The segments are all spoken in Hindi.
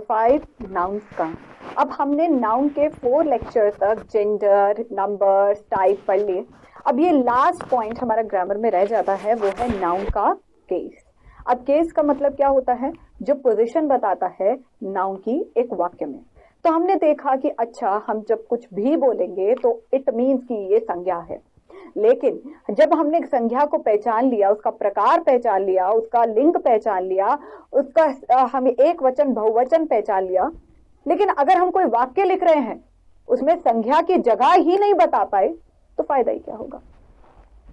5 नाउन्स का। अब हमने नाउन के 4 लेक्चर तक जेंडर, नंबर्स, टाइप पढ़ लिए। अब ये लास्ट पॉइंट हमारा ग्रामर में रह जाता है, वो है नाउन का केस। अब केस का मतलब क्या होता है? जो पोजीशन बताता है नाउन की एक वाक्य में। तो हमने देखा कि अच्छा, हम जब कुछ भी बोलेंगे तो इट मीन्स कि ये संज्ञा है, लेकिन जब हमने संज्ञा को पहचान लिया, उसका प्रकार पहचान लिया, उसका लिंग पहचान लिया, उसका हमें एक वचन बहुवचन पहचान लिया, लेकिन अगर हम कोई वाक्य लिख रहे हैं उसमें संज्ञा की जगह ही नहीं बता पाए तो फायदा ही क्या होगा,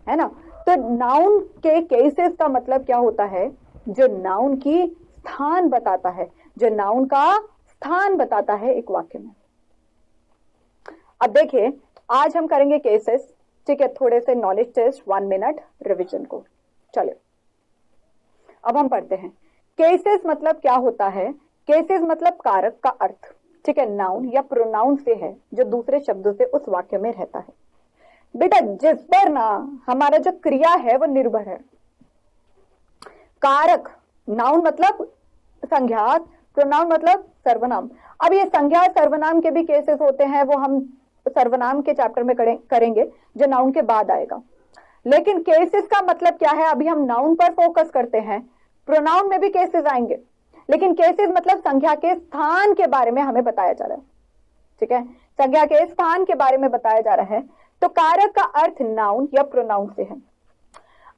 है ना? तो नाउन के केसेस का मतलब क्या होता है? जो नाउन की स्थान बताता है, जो नाउन का स्थान बताता है एक वाक्य में। अब देखिए, आज हम करेंगे केसेस, ठीक है? थोड़े से नॉलेज टेस्ट, 1 मिनट रिवीजन को। चलिए अब हम पढ़ते हैं। केसेस मतलब क्या होता है? केसेस मतलब कारक का अर्थ, ठीक है, नाउन या प्रोनाउन से है जो दूसरे शब्दों से उस वाक्य में रहता है। बेटा जिस पर ना हमारा जो क्रिया है वो निर्भर है। कारक, नाउन मतलब संज्ञा, प्रोनाउन मतलब सर्वनाम। अब ये संज्ञा सर्वनाम के भी केसेस होते हैं, वो हम सर्वनाम के चैप्टर में करेंगे जो नाउन के बाद आएगा। लेकिन केसेस का मतलब क्या है? अभी हम नाउन पर फोकस करते हैं, प्रोनाउन में भी केसेस आएंगे, लेकिन केसेस मतलब संज्ञा के स्थान के बारे में हमें बताया जा रहा है, ठीक है? संज्ञा के स्थान के बारे में बताया जा रहा है। तो कारक का अर्थ नाउन या प्रोनाउन से है।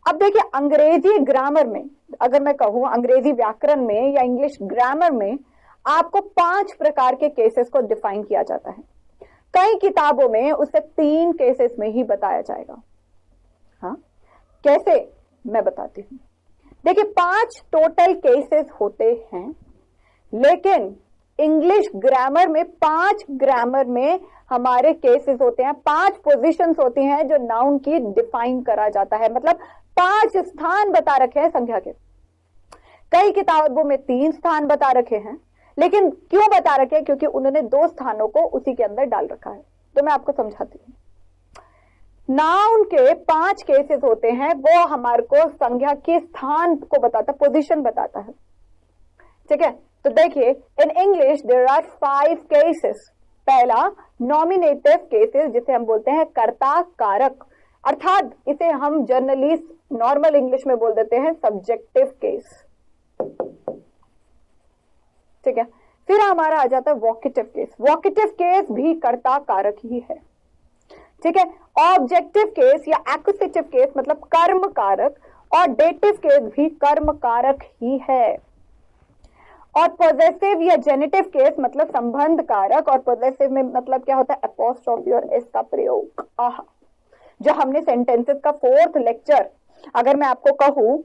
अब देखिए, अंग्रेजी ग्रामर में, अगर मैं कहूं अंग्रेजी व्याकरण में या इंग्लिश ग्रामर में, आपको 5 प्रकार के केसेस को डिफाइन किया जाता है। कई किताबों में उसे 3 केसेस में ही बताया जाएगा। हाँ, कैसे? मैं बताती हूं। देखिए, 5 टोटल केसेस होते हैं, लेकिन इंग्लिश ग्रामर में 5 ग्रामर में हमारे केसेस होते हैं, 5 पोजीशंस होती हैं जो नाउन की डिफाइन करा जाता है, मतलब 5 स्थान बता रखे हैं संज्ञा के। कई किताबों में 3 स्थान बता रखे हैं, लेकिन क्यों बता रखे हैं? क्योंकि उन्होंने 2 स्थानों को उसी के अंदर डाल रखा है। तो मैं आपको समझाती हूँ। नाउन के 5 केसेस होते हैं, वो हमारे को संज्ञा के स्थान को बताता, पोजीशन बताता है, ठीक है? तो देखिए, in English there are 5 cases. पहला, नॉमिनेटिव केसेस, जिसे हम बोलते हैं कर्ता कारक, अर्थात इसे हम जनरली नॉर्मल इंग्लिश में बोल देते हैं सब्जेक्टिव केस, ठीक है? फिर हमारा आ जाता है वोकेटिव केस। वोकेटिव केस भी कर्ता कारक ही है, ठीक है? ऑब्जेक्टिव केस या एक्विजिटिव केस मतलब कर्म कारक, और डेटिव केस भी कर्म कारक ही है। और पॉजेसिव या जेनेटिव केस मतलब संबंध कारक, और पॉजेसिव में मतलब क्या होता है? एपोस्ट्रोफी और एस का प्रयोग। जो हमने सेंटेंसेस का 4th लेक्चर, अगर मैं आपको कहूं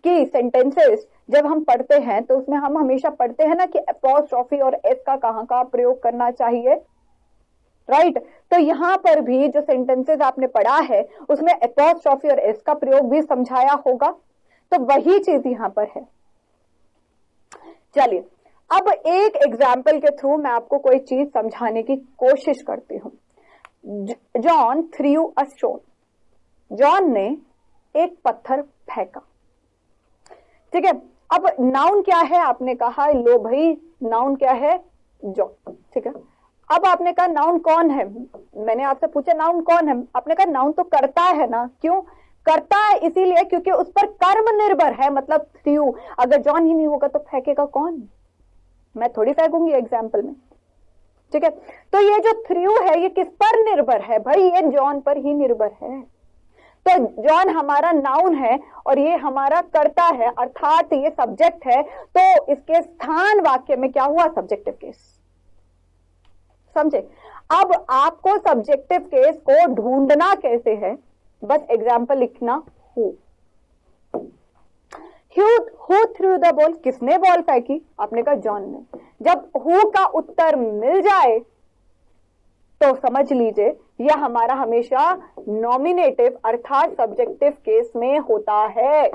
कि सेंटेंसेस जब हम पढ़ते हैं तो उसमें हम हमेशा पढ़ते हैं ना कि एपोस्ट्रोफी और एस का कहां का प्रयोग करना चाहिए, राइट? तो यहां पर भी जो सेंटेंसेस आपने पढ़ा है उसमें एपोस्ट्रोफी और एस का प्रयोग भी समझाया होगा, तो वही चीज यहां पर है। चलिए, अब एक एग्जाम्पल के थ्रू मैं आपको कोई चीज समझाने की कोशिश करती हूं। John through a stone. John ने एक पत्थर फेंका, ठीक है? अब नाउन क्या है? आपने कहा लो भाई, नाउन क्या है? जॉन, ठीक है? अब आपने कहा नाउन कौन है? मैंने आपसे पूछा नाउन कौन है? आपने कहा नाउन तो करता है ना। क्यों करता है? इसीलिए क्योंकि उस पर कर्म निर्भर है, मतलब थ्रू। अगर जॉन ही नहीं होगा तो फेंकेगा कौन? मैं थोड़ी फेंकूंगी एग्जाम्पल में, ठीक है? तो ये जो थ्रू है ये किस पर निर्भर है? भाई ये जॉन पर ही निर्भर है। तो जॉन हमारा नाउन है और ये हमारा कर्ता है, अर्थात ये सब्जेक्ट है, तो इसके स्थान वाक्य में क्या हुआ? Subjective case. समझे? अब आपको सब्जेक्टिव केस को ढूंढना कैसे है? बस एग्जाम्पल लिखना, हु थ्रू द बॉल। किसने बॉल फेंकी? आपने कहा जॉन ने। जब हु का उत्तर मिल जाए तो समझ लीजिए यह हमारा हमेशा नॉमिनेटिव अर्थात सब्जेक्टिव केस में होता है।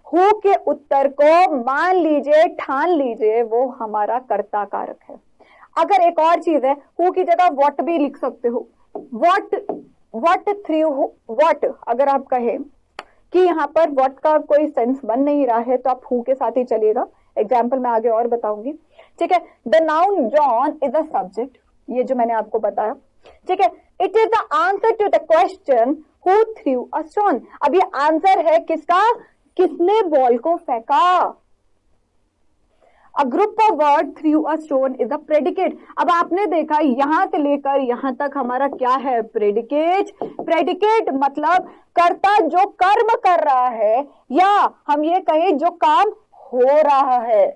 हु के उत्तर को मान लीजिए, ठान लीजिए, वो हमारा कर्ता कारक है। अगर एक और चीज है, हु की जगह व्हाट भी लिख सकते हो। व्हाट थ्रू व्हाट, अगर आप कहें कि यहां पर व्हाट का कोई सेंस बन नहीं रहा है तो आप हु के साथ ही चलिएगा। एग्जाम्पल मैं आगे और बताऊंगी, ठीक है। The noun John is a subject, ये जो मैंने आपको बताया, ठीक है। It is the answer to the question who threw a stone. अब ये आंसर है किसका, किसने बॉल को फेंका। A group of word threw a stone is a predicate। अब आपने देखा यहां से लेकर यहां तक हमारा क्या है, प्रेडिकेट। प्रेडिकेट मतलब कर्ता जो कर्म कर रहा है, या हम ये कहें जो काम हो रहा है,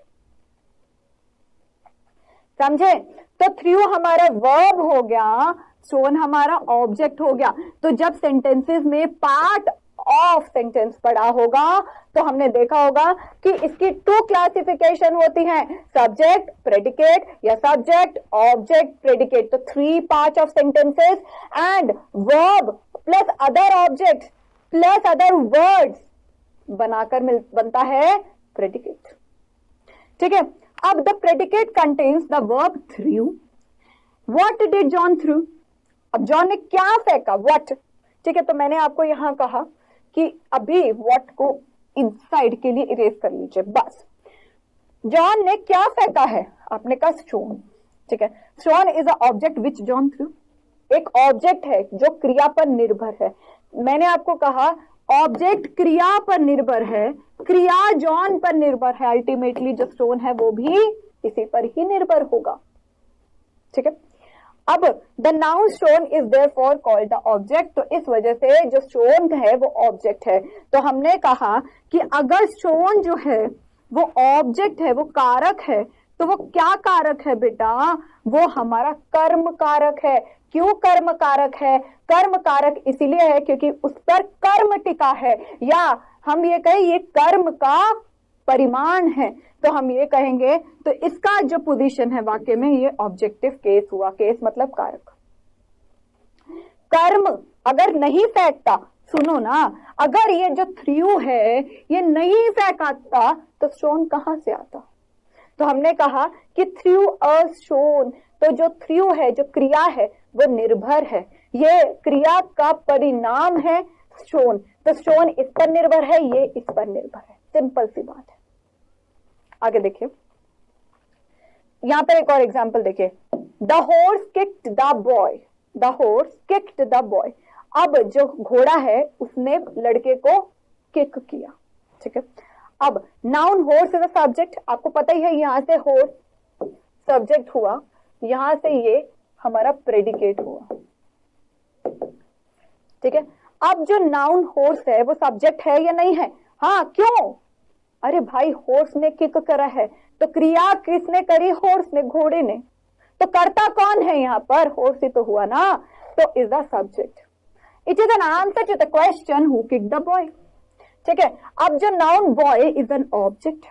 समझे। तो थ्रू हमारा वर्ब हो गया, स्टोन हमारा ऑब्जेक्ट हो गया। तो जब सेंटेंसेस में पार्ट ऑफ सेंटेंस पढ़ा होगा तो हमने देखा होगा कि इसकी 2 क्लासिफिकेशन होती हैं, सब्जेक्ट प्रेडिकेट या सब्जेक्ट ऑब्जेक्ट प्रेडिकेट। तो 3 part of sentences and verb plus other object plus other words बनाकर बनता है प्रेडिकेट, ठीक है। अब the predicate contains the verb through. What did John through, अब जॉन ने क्या फेंका, व्हाट, ठीक है। तो मैंने आपको यहां कहा कि अभी व्हाट को इनसाइड के लिए इरेज कर लीजिए बस। जॉन ने क्या फेंका है, आपने कहा स्टोन, ठीक है। Stone is a object which John through, एक ऑब्जेक्ट है जो क्रिया पर निर्भर है। मैंने आपको कहा ऑब्जेक्ट क्रिया पर निर्भर है, क्रिया जॉन पर निर्भर है, अल्टीमेटली जो स्टोन है वो भी इसी पर ही निर्भर होगा, ठीक है। अब the noun stone is therefore called the object. तो इस वजह से जो स्टोन है वो ऑब्जेक्ट है। तो हमने कहा कि अगर स्टोन जो है वो ऑब्जेक्ट है, वो कारक है, तो वो क्या कारक है बेटा, वो हमारा कर्म कारक है। क्यों कर्म कारक है, कर्म कारक इसीलिए है क्योंकि उस पर कर्म टिका है, या हम ये कहें ये कर्म का परिमाण है। तो हम ये कहेंगे तो इसका जो पोजीशन है वाक्य में ये ऑब्जेक्टिव केस हुआ, केस मतलब कारक। कर्म अगर नहीं फेंकता, सुनो ना, अगर ये जो थ्रू है ये नहीं फेंकाता तो स्टोन कहां से आता। तो हमने कहा कि थ्रू अ स्टोन, तो जो थ्रू है, जो क्रिया है वो निर्भर है, ये क्रिया का परिणाम है स्टोन। तो स्टोन इस पर निर्भर है, ये इस पर निर्भर है, सिंपल सी बात है। आगे देखिए, यहां पर एक और एग्जांपल देखिए, the horse kicked the boy, the horse kicked the boy. अब जो घोड़ा है उसने लड़के को किक किया, ठीक है। अब noun horse is a subject, आपको पता ही है, यहां से हॉर्स सब्जेक्ट हुआ, यहां से ये हमारा प्रेडिकेट हुआ, ठीक है। अब जो नाउन हॉर्स है वो सब्जेक्ट है या नहीं है, हाँ, क्यों, अरे भाई हॉर्स ने किक करा है, तो क्रिया किसने करी, हॉर्स ने, घोड़े ने, तो कर्ता कौन है यहाँ पर, हॉर्स ही तो हुआ ना, तो is the subject. It is an answer to the question who kicked the boy, ठीक है। अब जो noun boy is an object,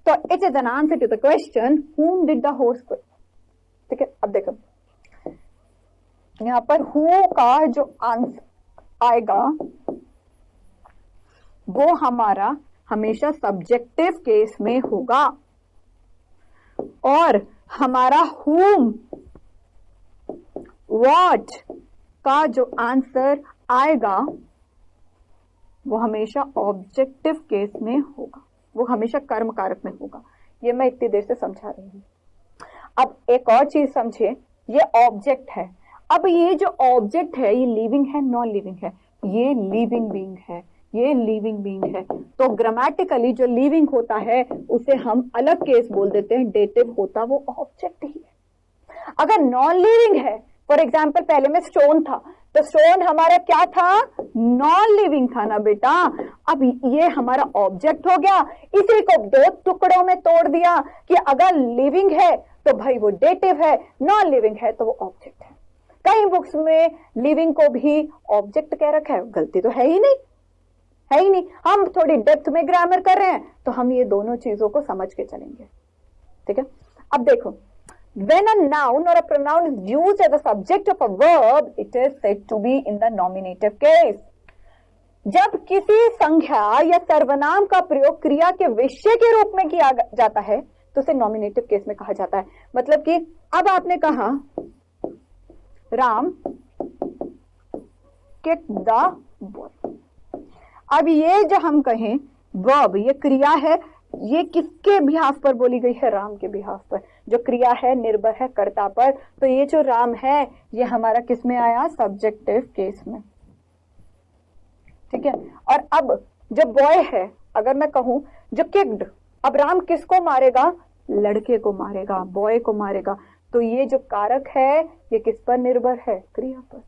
तो it is an answer to the question whom did the horse kick, ठीक है। अब देखो यहां पर हु का जो आंसर आएगा वो हमारा हमेशा सब्जेक्टिव केस में होगा, और हमारा whom what का जो आंसर आएगा वो हमेशा ऑब्जेक्टिव केस में होगा, वो हमेशा कर्म कारक में होगा। ये मैं इतनी देर से समझा रही हूं। अब एक और चीज समझे, ये ऑब्जेक्ट है। अब ये जो ऑब्जेक्ट है ये लिविंग है, नॉन लिविंग है, ये लिविंग बीइंग है, ये लिविंग बीइंग है। तो ग्रामेटिकली जो लिविंग होता है उसे हम अलग केस बोल देते हैं, डेटिव होता वो ऑब्जेक्ट ही है। अगर नॉन लिविंग है, फॉर एग्जाम्पल पहले में स्टोन था, तो स्टोन हमारा क्या था, नॉन लिविंग था ना बेटा। अब ये हमारा ऑब्जेक्ट हो गया, इसी को 2 टुकड़ों में तोड़ दिया कि अगर लिविंग है तो भाई वो डेटिव है, नॉन लिविंग है तो वो ऑब्जेक्ट है। कई बुक्स में लिविंग को भी ऑब्जेक्ट कह रखा है, गलती तो है ही नहीं, है ही नहीं। हम थोड़ी डेप्थ में ग्रामर कर रहे हैं तो हम ये दोनों चीजों को समझ के चलेंगे, ठीक है। अब देखो, when a noun or a pronoun is used as a subject of a verb, it is said to be in the nominative case. जब किसी संज्ञा या सर्वनाम का प्रयोग क्रिया के विषय के रूप में किया जाता है तो उसे नॉमिनेटिव केस में कहा जाता है। मतलब कि अब आपने कहा राम किक द बॉय, अब ये जो हम कहें वर्ब, ये क्रिया है, ये किसके बिहाफ पर बोली गई है? राम के बिहाफ पर। जो क्रिया है निर्भर है कर्ता पर, तो ये जो राम है ये हमारा किस में आया? सब्जेक्टिव केस में। ठीक है। और अब जो बॉय है, अगर मैं कहूं जो किक्ड, अब राम किसको मारेगा? लड़के को मारेगा, बॉय को मारेगा। तो ये जो कारक है ये किस पर निर्भर है? क्रिया पर।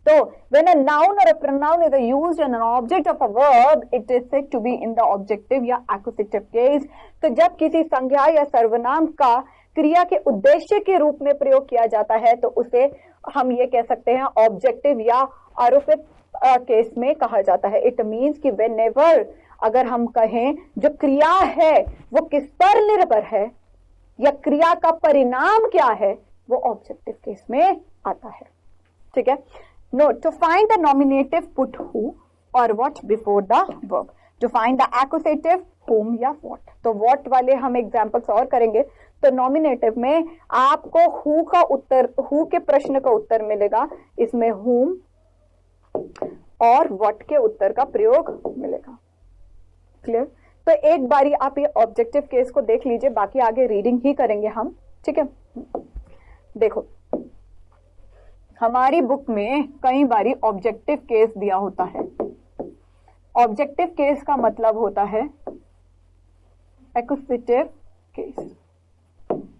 So, when a noun or a pronoun is used in an object of a verb, it is said to be in the objective या accusative case. तो जब किसी संज्ञा या सर्वनाम का क्रिया के उद्देश्य के रूप में प्रयोग किया जाता है तो उसे हम ये कह सकते हैं ऑब्जेक्टिव या आरोपित केस में कहा जाता है। इट मीन्स कि whenever अगर हम कहें जो क्रिया है वो किस पर निर्भर है या क्रिया का परिणाम क्या है, वो ऑब्जेक्टिव केस में आता है। ठीक है। Note, to find the nominative put who or what before the verb. To find the accusative whom या what. तो what वाले हम एग्जाम्पल्स और करेंगे। तो नॉमिनेटिव में आपको who का उत्तर, who के प्रश्न का उत्तर मिलेगा, इसमें whom और what के उत्तर का प्रयोग मिलेगा। क्लियर? तो एक बारी आप ये ऑब्जेक्टिव केस को देख लीजिए, बाकी आगे रीडिंग ही करेंगे हम। ठीक है। देखो, हमारी बुक में कई बारी ऑब्जेक्टिव केस दिया होता है। ऑब्जेक्टिव केस का मतलब होता है एक्यूजेटिव केस।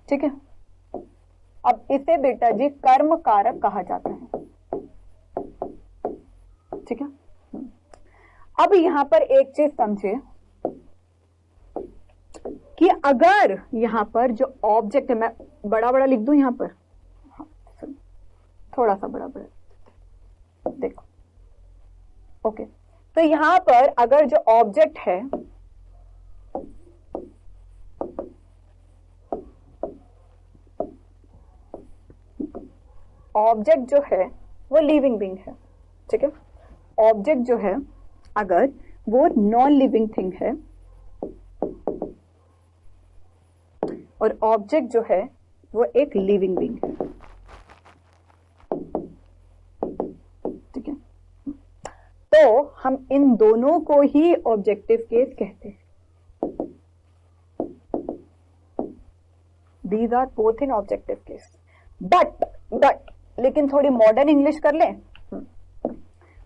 ठीक है। अब इसे बेटा जी कर्म कारक कहा जाता है। ठीक है। अब यहां पर एक चीज समझिए कि अगर यहां पर जो ऑब्जेक्ट है, मैं बड़ा बड़ा लिख दूं यहां पर, थोड़ा सा बड़ा बड़ा देखो। ओके। तो यहां पर अगर जो ऑब्जेक्ट है ऑब्जेक्ट जो है वो लिविंग बीइंग है। ठीक है। ऑब्जेक्ट जो है अगर वो नॉन लिविंग थिंग है और ऑब्जेक्ट जो है वो एक लिविंग बीइंग है। ठीक है। तो हम इन दोनों को ही ऑब्जेक्टिव केस कहते हैं। These are both in objective case. But लेकिन थोड़ी मॉडर्न इंग्लिश कर लें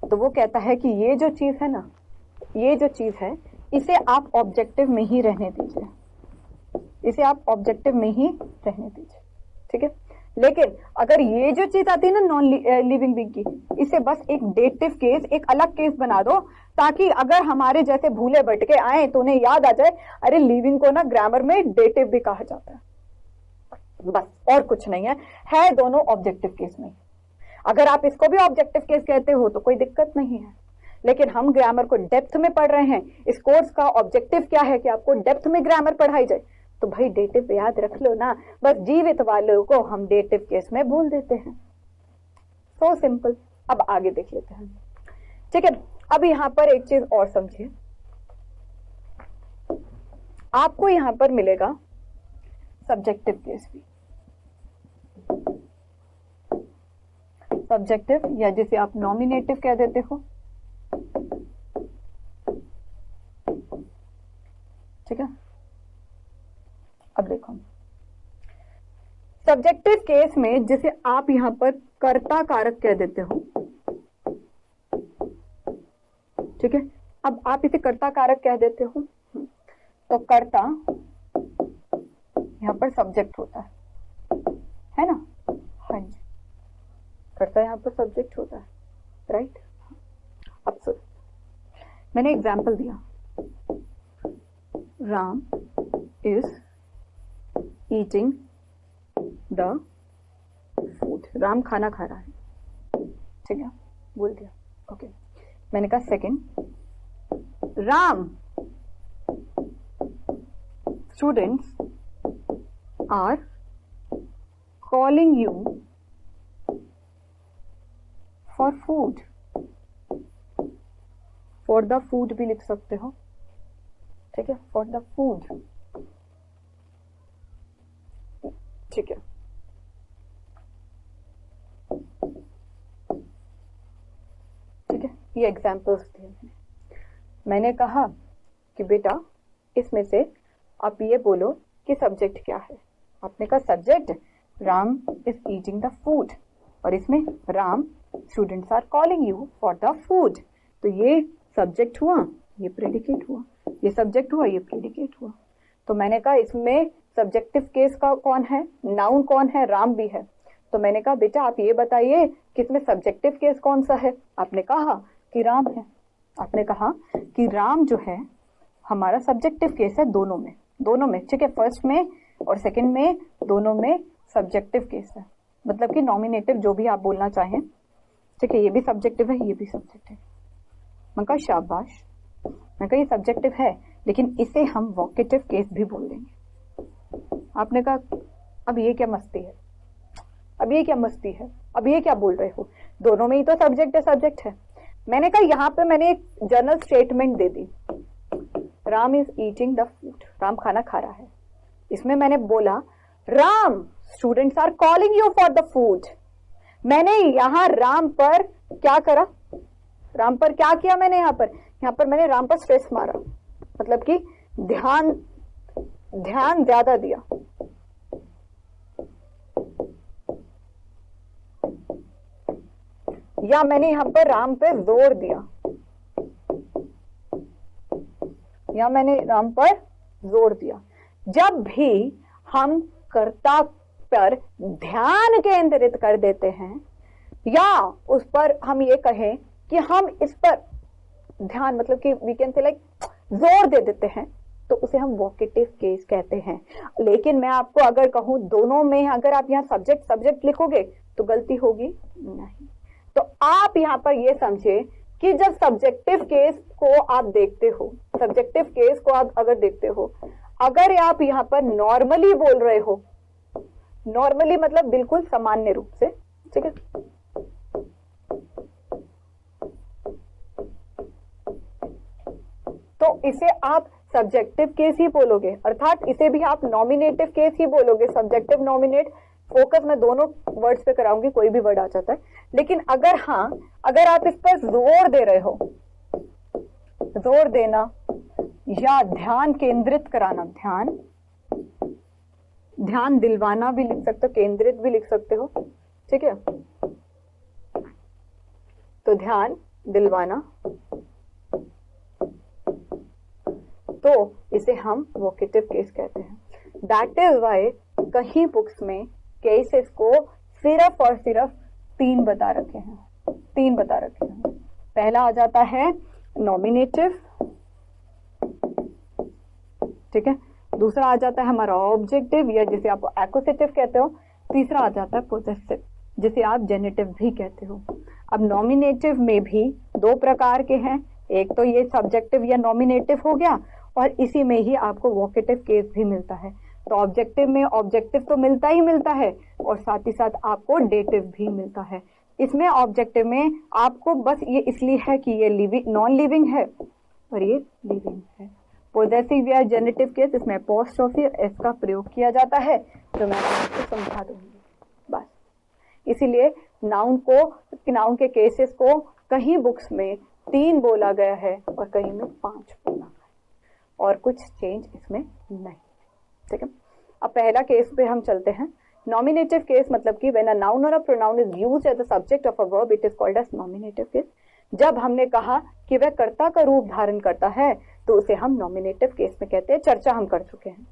तो वो कहता है कि ये जो चीज है ना, ये जो चीज है इसे आप ऑब्जेक्टिव में ही रहने दीजिए, इसे आप ऑब्जेक्टिव में ही रहने दीजिए। ठीक है। लेकिन अगर ये जो चीज आती है ना नॉन लिविंग बीइंग की, इसे बस एक डेटिव केस, एक अलग केस बना दो, ताकि अगर हमारे जैसे भूले भटके आए तो उन्हें याद आ जाए, अरे लिविंग को ना ग्रामर में डेटिव भी कहा जाता है। बस, और कुछ नहीं है दोनों ऑब्जेक्टिव केस में। अगर आप इसको भी ऑब्जेक्टिव केस कहते हो तो कोई दिक्कत नहीं है, लेकिन हम ग्रामर को डेप्थ में पढ़ रहे हैं। इस कोर्स का ऑब्जेक्टिव क्या है कि आपको डेप्थ में ग्रामर पढ़ाई जाए, तो भाई डेटिव याद रख लो ना। बस जीवित वालों को हम डेटिव केस में भूल देते हैं। So simple. अब आगे देख लेते हैं। ठीक है। अब यहां पर एक चीज और समझिए, आपको यहां पर मिलेगा सब्जेक्टिव केस भी। सब्जेक्टिव या जिसे आप नॉमिनेटिव कह देते हो। ठीक है। अब देखो, सब्जेक्टिव केस में जिसे आप यहां पर कर्ता कारक कह देते हो। ठीक है। अब आप इसे कर्ता कारक कह देते हो, तो कर्ता यहां पर सब्जेक्ट होता है ना? हाँ जी, कर्ता यहां पर सब्जेक्ट होता है, राइट? अब सुन, मैंने एग्जाम्पल दिया, Ram is eating the food. Ram खाना खा रहा है। ठीक है, बोल दिया। ओके। मैंने कहा second, Ram students are calling you for food. For the food भी लिख सकते हो। ठीक है, फॉर द फूड। ठीक है। ठीक है, ये एग्जाम्पल्स थे। मैंने कहा कि बेटा इसमें से आप ये बोलो कि सब्जेक्ट क्या है। आपने कहा subject Ram is eating the food, और इसमें Ram students are calling you for the food. तो ये सब्जेक्ट हुआ, ये प्रेडिकेट हुआ, ये सब्जेक्ट हुआ, ये प्रेडिकेट हुआ। तो मैंने कहा इसमें सब्जेक्टिव केस का कौन है, नाउन कौन है, राम भी है। तो मैंने कहा बेटा आप ये बताइए कि इसमें सब्जेक्टिव केस कौन सा है। आपने कहा कि राम है। आपने कहा कि राम जो है हमारा सब्जेक्टिव केस है, दोनों में, ठीक है, फर्स्ट में और सेकंड में दोनों में सब्जेक्टिव केस है, मतलब कि नॉमिनेटिव जो भी आप बोलना चाहें, ठीक है, ये भी सब्जेक्टिव है, ये भी सब्जेक्टिव। मैं कहा शाबाश, मैं कहा ये सब्जेक्टिव है लेकिन इसे हम वोकेटिव केस भी बोल देंगे। आपने कहा अब ये क्या मस्ती है, अब ये क्या मस्ती है, अब ये क्या बोल रहे हो, दोनों में ही तो सब्जेक्ट है। मैंने कहा यहाँ पे मैंने एक जनरल स्टेटमेंट दे दी, Ram is eating the food, Ram खाना खा रहा है। इसमें मैंने बोला Ram students are calling you for the food. मैंने यहाँ राम पर क्या करा, राम पर क्या किया मैंने यहाँ पर मैंने राम पर स्ट्रेस मारा, मतलब कि ध्यान ज्यादा दिया। या मैंने यहाँ पर राम पे जोर दिया, या मैंने राम पर जोर दिया। जब भी हम कर्ता पर ध्यान केंद्रित कर देते हैं या उस पर हम ये कहें कि हम इस पर ध्यान, मतलब कि वी कैन से लाइक जोर दे देते हैं, तो उसे हम वोकेटिव केस कहते हैं। लेकिन मैं आपको अगर कहूं दोनों में अगर आप यहाँ सब्जेक्ट लिखोगे तो गलती होगी नहीं। तो आप यहाँ पर ये समझे कि जब सब्जेक्टिव केस को आप देखते हो, सब्जेक्टिव केस को आप अगर देखते हो, अगर आप यहाँ पर नॉर्मली बोल रहे हो, नॉर्मली मतलब बिल्कुल सामान्य रूप से, ठीक है, तो इसे आप सब्जेक्टिव केस ही बोलोगे, अर्थात इसे भी आप नॉमिनेटिव केस ही बोलोगे। सब्जेक्टिव नॉमिनेट फोकस मैं दोनों वर्ड्स पे कराऊंगी, कोई भी वर्ड आ जाता है। लेकिन अगर अगर आप इस पर जोर दे रहे हो, जोर देना या ध्यान केंद्रित कराना, ध्यान दिलवाना भी लिख सकते हो, केंद्रित भी लिख सकते हो, ठीक है, तो ध्यान दिलवाना, तो इसे हम वोकेटिव केस कहते हैं। दैट इज वाई कहीं बुक्स में केसेस को सिर्फ और सिर्फ 3 बता रखे हैं। पहला आ जाता है नॉमिनेटिव, ठीक है, दूसरा आ जाता है हमारा ऑब्जेक्टिव या जिसे आप एक्यूसेटिव कहते हो, तीसरा आ जाता है पोजेसिव जिसे आप जेनेटिव भी कहते हो। अब नॉमिनेटिव में भी 2 प्रकार के हैं, एक तो ये सब्जेक्टिव या नॉमिनेटिव हो गया और इसी में ही आपको वोकेटिव केस भी मिलता है। तो ऑब्जेक्टिव में ऑब्जेक्टिव तो मिलता ही मिलता है और साथ ही साथ आपको डेटिव भी मिलता है। इसमें ऑब्जेक्टिव में आपको बस ये इसलिए है कि ये लिविंग नॉन लिविंग है और ये लिविंग है। पोजेसिव या जेनेटिव केस इसमें अपोस्ट्रोफी एस का प्रयोग किया जाता है, जो मैं आपको समझा दूंगी बस। इसीलिए नाउन के केसेस को कहीं बुक्स में 3 बोला गया है और कहीं में 5 बोला गया और कुछ चेंज इसमें नहीं, ठीक है। अब पहला केस पे हम चलते हैं। नॉमिनेटिव केस मतलब कि व्हेन अ नाउन और a pronoun is used as a subject of a verb it is called as nominative case. जब हमने कहा कि वह कर्ता का रूप धारण करता है तो उसे हम नॉमिनेटिव केस में कहते हैं। चर्चा हम कर चुके हैं,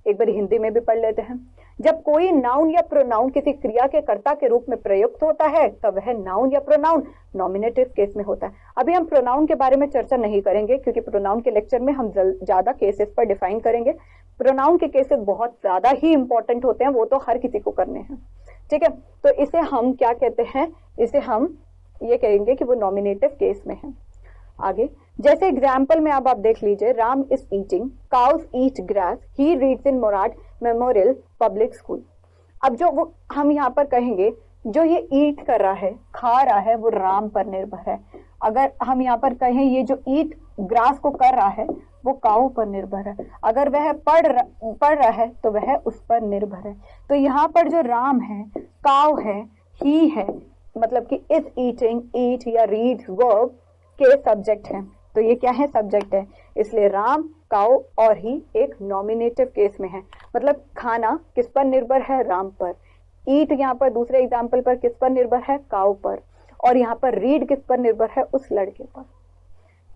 एक बार हिंदी में भी पढ़ लेते हैं। जब कोई नाउन या प्रोनाउन किसी क्रिया के कर्ता के रूप में प्रयुक्त होता है तब वह नाउन या प्रोनाउन नॉमिनेटिव केस में होता है। अभी हम प्रोनाउन के बारे में चर्चा नहीं करेंगे क्योंकि प्रोनाउन के लेक्चर में हम ज्यादा केसेस पर डिफाइन करेंगे। प्रोनाउन के केसेस बहुत ज्यादा ही इंपॉर्टेंट होते हैं, वो तो हर किसी को करने हैं, ठीक है। तो इसे हम क्या कहते हैं, इसे हम ये कहेंगे कि वो नॉमिनेटिव केस में है। आगे जैसे एग्जाम्पल में अब आप देख लीजिए, Ram is eating, cows eat grass, he reads in Morat memorial public school. अब जो वो हम यहाँ पर कहेंगे जो ये ईट कर रहा है, खा रहा है, वो राम पर निर्भर है। अगर हम यहाँ पर कहें ये जो ईट ग्रास को कर रहा है वो काऊ पर निर्भर है। अगर वह पढ़ रहा है तो वह उस पर निर्भर है। तो यहाँ पर जो राम है, काऊ है, ही है, मतलब कि इज ईटिंग, ईट या रीड्स वर्ब के सब्जेक्ट हैं। तो ये क्या है, सब्जेक्ट है, इसलिए राम, काउ और ही एक नॉमिनेटिव केस में है। मतलब खाना किस पर निर्भर है, राम पर। ईट यहाँ पर दूसरे एग्जाम्पल पर किस पर निर्भर है, काउ पर। और यहाँ पर रीड किस पर निर्भर है, उस लड़के पर।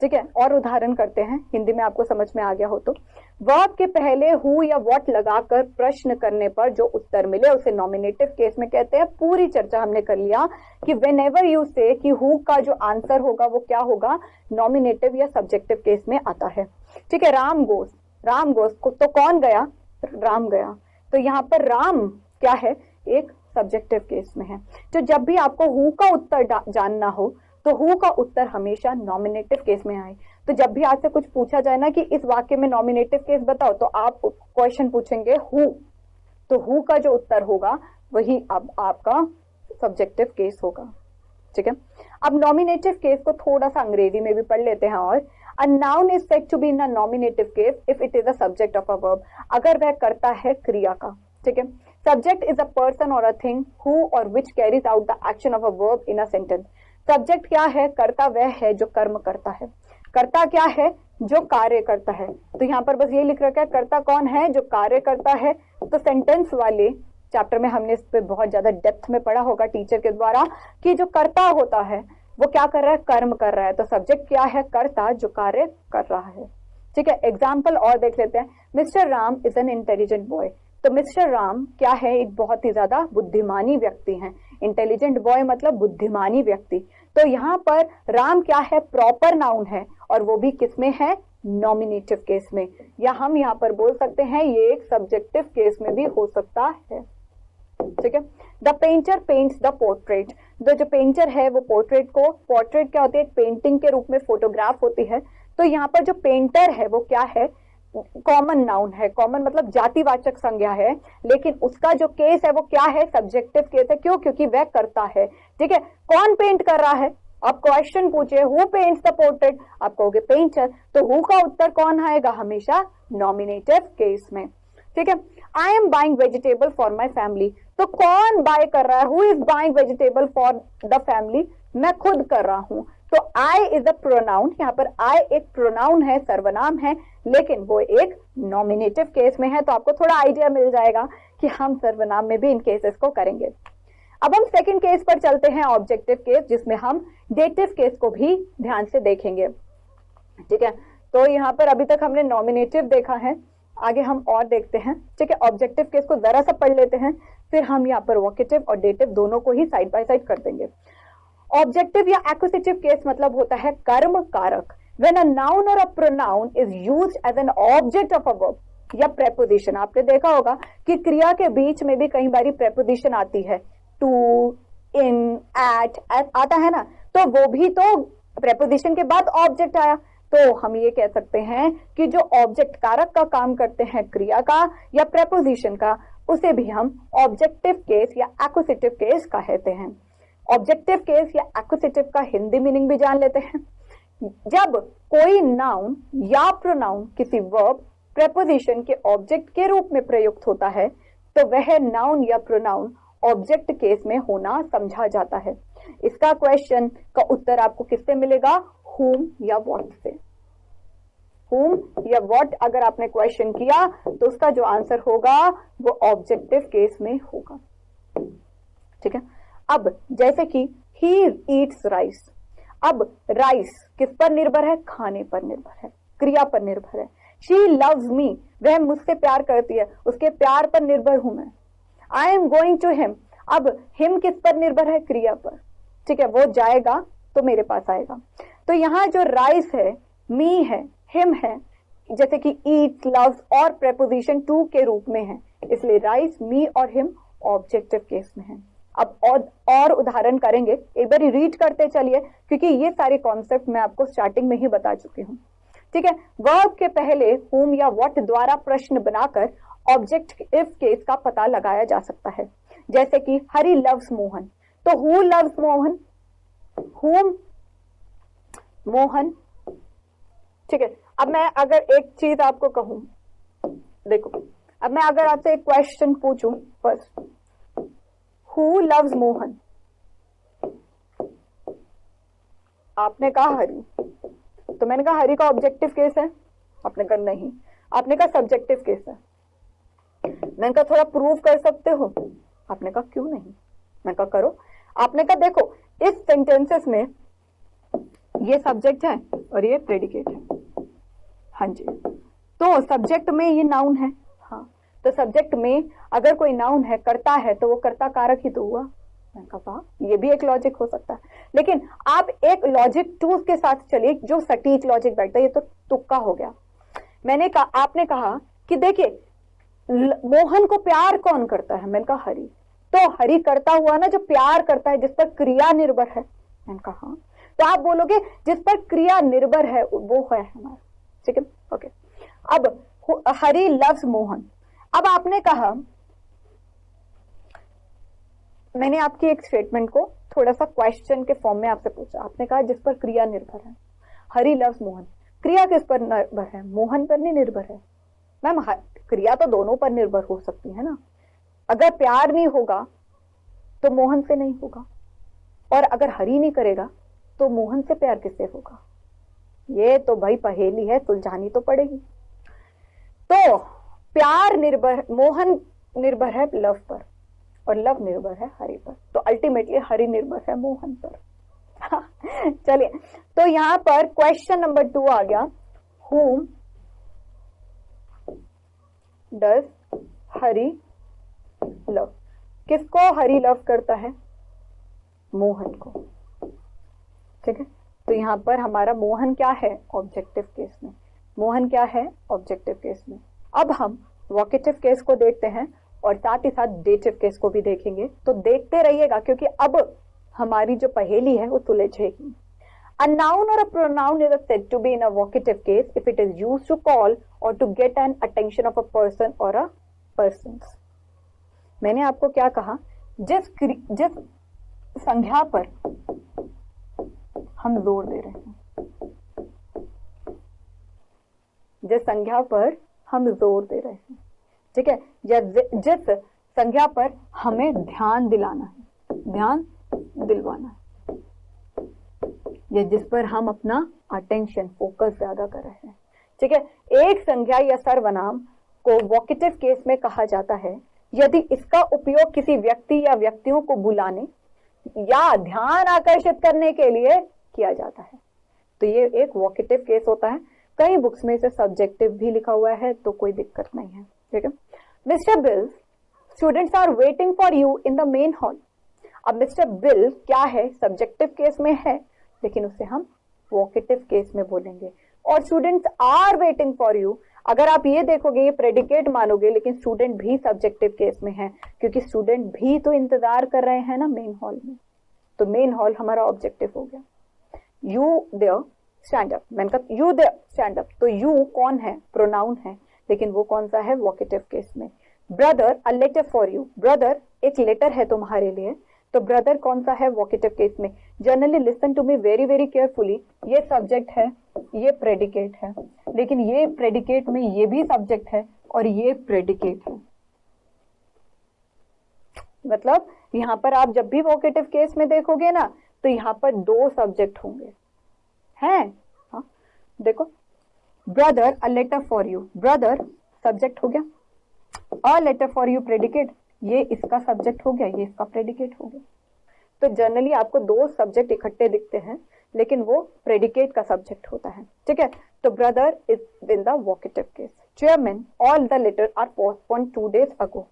ठीक है, और उदाहरण करते हैं, हिंदी में आपको समझ में आ गया हो तो। वर्ब के पहले हु या व्हाट लगाकर प्रश्न करने पर जो उत्तर मिले उसे नॉमिनेटिव केस में कहते हैं। पूरी चर्चा हमने कर लिया कि व्हेनेवर यू से कि हु का जो आंसर होगा वो क्या होगा, नॉमिनेटिव या सब्जेक्टिव केस में आता है। ठीक है, राम गोस, राम गोस तो कौन गया, राम गया। तो यहाँ पर राम क्या है, एक सब्जेक्टिव केस में है। तो जब भी आपको हु का उत्तर जानना हो तो हु का उत्तर हमेशा नॉमिनेटिव केस में आए। तो जब भी आपसे कुछ पूछा जाए ना कि इस वाक्य में नॉमिनेटिव केस बताओ, तो आप क्वेश्चन पूछेंगे हु, तो हु का जो उत्तर होगा वही अब आपका सब्जेक्टिव केस होगा। ठीक है, अब नॉमिनेटिव केस को थोड़ा सा अंग्रेजी में भी पढ़ लेते हैं। और a noun is said to be in a nominative case if it is a subject of a verb, अगर वह करता है क्रिया का। ठीक है, सब्जेक्ट इज अ पर्सन और अ थिंग हु और which carries out the action of a verb in a sentence. Subject क्या है, कर्ता वह है जो कर्म करता है। कर्ता क्या है, जो कार्य करता है। तो यहाँ पर बस ये लिख रखा है, कर्ता कौन है, जो कार्य करता है। तो सेंटेंस वाले चैप्टर में हमने इस पे बहुत ज्यादा डेप्थ में पढ़ा होगा टीचर के द्वारा कि जो कर्ता होता है वो क्या कर रहा है, कर्म कर रहा है। तो सब्जेक्ट क्या है, कर्ता जो कार्य कर रहा है। ठीक है, एग्जाम्पल और देख लेते हैं। Mister Ram is an intelligent boy. तो मिस्टर राम क्या है, एक बहुत ही ज्यादा बुद्धिमानी व्यक्ति हैं। इंटेलिजेंट बॉय मतलब बुद्धिमानी व्यक्ति। तो यहाँ पर राम क्या है, प्रॉपर नाउन है, और वो भी किसमें है, नॉमिनेटिव केस में। या हम यहाँ पर बोल सकते हैं ये एक सब्जेक्टिव केस में भी हो सकता है। ठीक है, the painter paints the portrait. जो पेंटर है वो पोर्ट्रेट को, पोर्ट्रेट क्या होती है, एक पेंटिंग के रूप में फोटोग्राफ होती है। तो यहाँ पर जो पेंटर है वो क्या है, कॉमन नाउन है। कॉमन मतलब जातिवाचक संज्ञा है, लेकिन उसका जो केस है वो क्या है, सब्जेक्टिव केस है। क्यों, क्योंकि वह करता है। ठीक है, कौन पेंट कर रहा है, आप क्वेश्चन पूछे हु पेंट्स द पोर्ट्रेट, आप कहोगे पेंटर। तो हु का उत्तर कौन आएगा, हमेशा नॉमिनेटिव केस में। ठीक है, I am buying vegetable for my family. तो कौन बाय कर रहा है, who is buying vegetable for the family, मैं खुद कर रहा हूं। तो आई इज अ प्रोनाउन, यहाँ पर आई एक प्रोनाउन है, सर्वनाम है, लेकिन वो एक नॉमिनेटिव केस में है। तो आपको थोड़ा आइडिया मिल जाएगा कि हम सर्वनाम में भी इन केसेस को करेंगे। अब हम सेकंड केस पर चलते हैं, ऑब्जेक्टिव केस, जिसमें हम डेटिव केस को भी ध्यान से देखेंगे। ठीक है, तो यहाँ पर अभी तक हमने नॉमिनेटिव देखा है, आगे हम और देखते हैं। ठीक है, ऑब्जेक्टिव केस को जरा सा पढ़ लेते हैं, फिर हम यहाँ पर वोकेटिव और डेटिव दोनों को ही साइड बाय साइड कर देंगे। ऑब्जेक्टिव या एक्विजिटिव केस मतलब होता है कर्म कारक। व्हेन अ नाउन और a pronoun is used as an object of a verb या प्रेपोजिशन। आपने देखा होगा कि क्रिया के बीच में भी कई बारी प्रेपोजिशन आती है, टू, इन, एट आता है ना, तो वो भी तो प्रेपोजिशन के बाद ऑब्जेक्ट आया। तो हम ये कह सकते हैं कि जो ऑब्जेक्ट कारक का काम करते हैं क्रिया का या प्रेपोजिशन का, उसे भी हम ऑब्जेक्टिव केस या एक्विजिटिव केस कहते हैं। ऑब्जेक्टिव केस या एक्विजिटिव का हिंदी मीनिंग भी जान लेते हैं। जब कोई नाउन या प्रोनाउन किसी वर्ब प्रेपोजिशन के ऑब्जेक्ट के रूप में प्रयुक्त होता है तो वह नाउन या प्रोनाउन ऑब्जेक्ट केस में होना समझा जाता है। इसका क्वेश्चन का उत्तर आपको किससे मिलेगा, whom या what से। whom या what अगर आपने क्वेश्चन किया तो उसका जो आंसर होगा वो ऑब्जेक्टिव केस में होगा। ठीक है, अब जैसे कि he eats rice, अब राइस किस पर निर्भर है, खाने पर निर्भर है, क्रिया पर निर्भर है। she loves me, वह मुझसे प्यार करती है, उसके प्यार पर निर्भर हूं मैं। I am going to him, अब him किस पर निर्भर है, क्रिया पर। ठीक है, वो जाएगा तो मेरे पास आएगा। तो यहाँ जो राइस है, मी है, हिम है, जैसे कि ईट, लव्स और प्रेपोजिशन टू के रूप में है, इसलिए राइस, मी और हिम ऑब्जेक्टिव केस में है। अब और उदाहरण करेंगे, एक बार रीड करते चलिए, क्योंकि ये सारे कॉन्सेप्ट मैं आपको स्टार्टिंग में ही बता चुकी हूँ। ठीक है, वर्ब के पहले हुम या व्हाट द्वारा प्रश्न बनाकर ऑब्जेक्टिव केस का पता लगाया जा सकता है। जैसे कि हरी लव्स मोहन, तो हु लव्स मोहन, हुम, मोहन। ठीक है, अब मैं अगर एक चीज आपको कहूं, देखो, अब मैं अगर आपसे एक क्वेश्चन पूछूं, फर्स्ट हु लव्स मोहन, आपने कहा हरी, तो मैंने कहा हरि का ऑब्जेक्टिव केस है, आपने कहा नहीं, आपने कहा सब्जेक्टिव केस है, मैंने कहा थोड़ा प्रूव कर सकते हो, आपने कहा क्यों नहीं, मैंने कहा करो। आपने कहा देखो इस सेंटेंसेस में ये सब्जेक्ट है और ये प्रेडिकेट है, हाँ जी, तो सब्जेक्ट में ये नाउन है, हाँ, तो सब्जेक्ट में अगर कोई नाउन है, करता है, तो वो कर्ता कारक ही तो हुआ। मैंने कहा ये भी एक लॉजिक हो सकता है, लेकिन आप एक लॉजिक टू के साथ चलिए जो सटीक लॉजिक बैठता है, ये तो तुक्का हो गया। मैंने कहा, आपने कहा कि देखिए मोहन को प्यार कौन करता है, मैंने कहा हरि, तो हरि करता हुआ ना जो प्यार करता है जिस पर क्रिया निर्भर है, मैंने कहा हाँ, तो आप बोलोगे जिस पर क्रिया निर्भर है वो है हमारा, ठीक है, ओके। अब हरि लव्स मोहन, अब आपने कहा, मैंने आपकी एक स्टेटमेंट को थोड़ा सा क्वेश्चन के फॉर्म में आपसे पूछा, आपने कहा जिस पर क्रिया निर्भर है, हरि लव्स मोहन, क्रिया किस पर निर्भर है, मोहन पर नहीं निर्भर है। मैम क्रिया तो दोनों पर निर्भर हो सकती है ना, अगर प्यार नहीं होगा तो मोहन से नहीं होगा, और अगर हरि नहीं करेगा तो मोहन से प्यार किससे होगा, ये तो भाई पहेली है, सुलझानी तो पड़ेगी। तो प्यार निर्भर, मोहन निर्भर है लव पर और लव निर्भर है हरि पर, तो अल्टीमेटली हरि निर्भर है मोहन पर। चलिए, तो यहां पर क्वेश्चन नंबर 2 आ गया, whom does हरि लव, किसको हरि लव करता है, मोहन को, ठीक है। तो यहां पर हमारा मोहन क्या है ऑब्जेक्टिव केस में, मोहन क्या है ऑब्जेक्टिव केस में। अब हम वोकेटिव केस को देखते हैं और साथ ही साथ डेटिव केस को भी देखेंगे, तो देखते रहिएगा क्योंकि अब हमारी जो पहेली है वो सुलझेगी। A noun or a pronoun is said to be in a vocative case if it is used to call or to get an attention of a person or a persons. मैंने आपको क्या कहा, जिस संज्ञा पर हम जोर दे रहे हैं, जिस संज्ञा पर हम जोर दे रहे हैं, ठीक है, या जिस संज्ञा पर हमें ध्यान दिलाना है, ध्यान दिलवाना है, या जिस पर हम अपना अटेंशन फोकस ज्यादा कर रहे हैं, ठीक है। एक संज्ञा या सर्वनाम को वोकेटिव केस में कहा जाता है यदि इसका उपयोग किसी व्यक्ति या व्यक्तियों को बुलाने या ध्यान आकर्षित करने के लिए किया जाता है, तो ये एक वोकेटिव केस होता है। कई बुक्स में इसे सब्जेक्टिव भी लिखा हुआ है, तो कोई दिक्कत नहीं है, ठीक है। Mister Bill, students are waiting for you in the main hall. अब मिस्टर बिल क्या है, सब्जेक्टिव केस में है, लेकिन उसे हम वोकेटिव केस में बोलेंगे। और students are waiting for you, अगर आप ये देखोगे ये प्रेडिकेट मानोगे, लेकिन स्टूडेंट भी सब्जेक्टिव केस में है क्योंकि स्टूडेंट भी तो इंतजार कर रहे हैं ना मेन हॉल में, तो मेन हॉल हमारा ऑब्जेक्टिव हो गया। यू देयर स्टैंड अप, मैंने कहा यू देयर स्टैंड अप, तो यू कौन है, प्रोनाउन है, लेकिन वो कौन सा है, वोकेटिव केस में। Brother a letter for you, brother एक लेटर है तुम्हारे लिए, तो ब्रदर कौन सा है, वोकेटिव केस में। Generally listen to me very very carefully, ये सब्जेक्ट है, ये प्रेडिकेट है, लेकिन ये प्रेडिकेट में ये भी सब्जेक्ट है और ये प्रेडिकेट है, मतलब यहां पर आप जब भी वोकेटिव केस में देखोगे ना, तो यहां पर 2 सब्जेक्ट होंगे, हैं, हाँ, देखो brother a letter for you, brother subject हो गया, a letter for you predicate, ये इसका सब्जेक्ट हो गया, ये इसका प्रेडिकेट हो गया। तो जनरली आपको 2 सब्जेक्ट इकट्ठे दिखते हैं, लेकिन वो प्रेडिकेट का सब्जेक्ट होता है, ठीक है। तो brother is in the vocative case. Chairman, all the letter are postponed 2 days ago,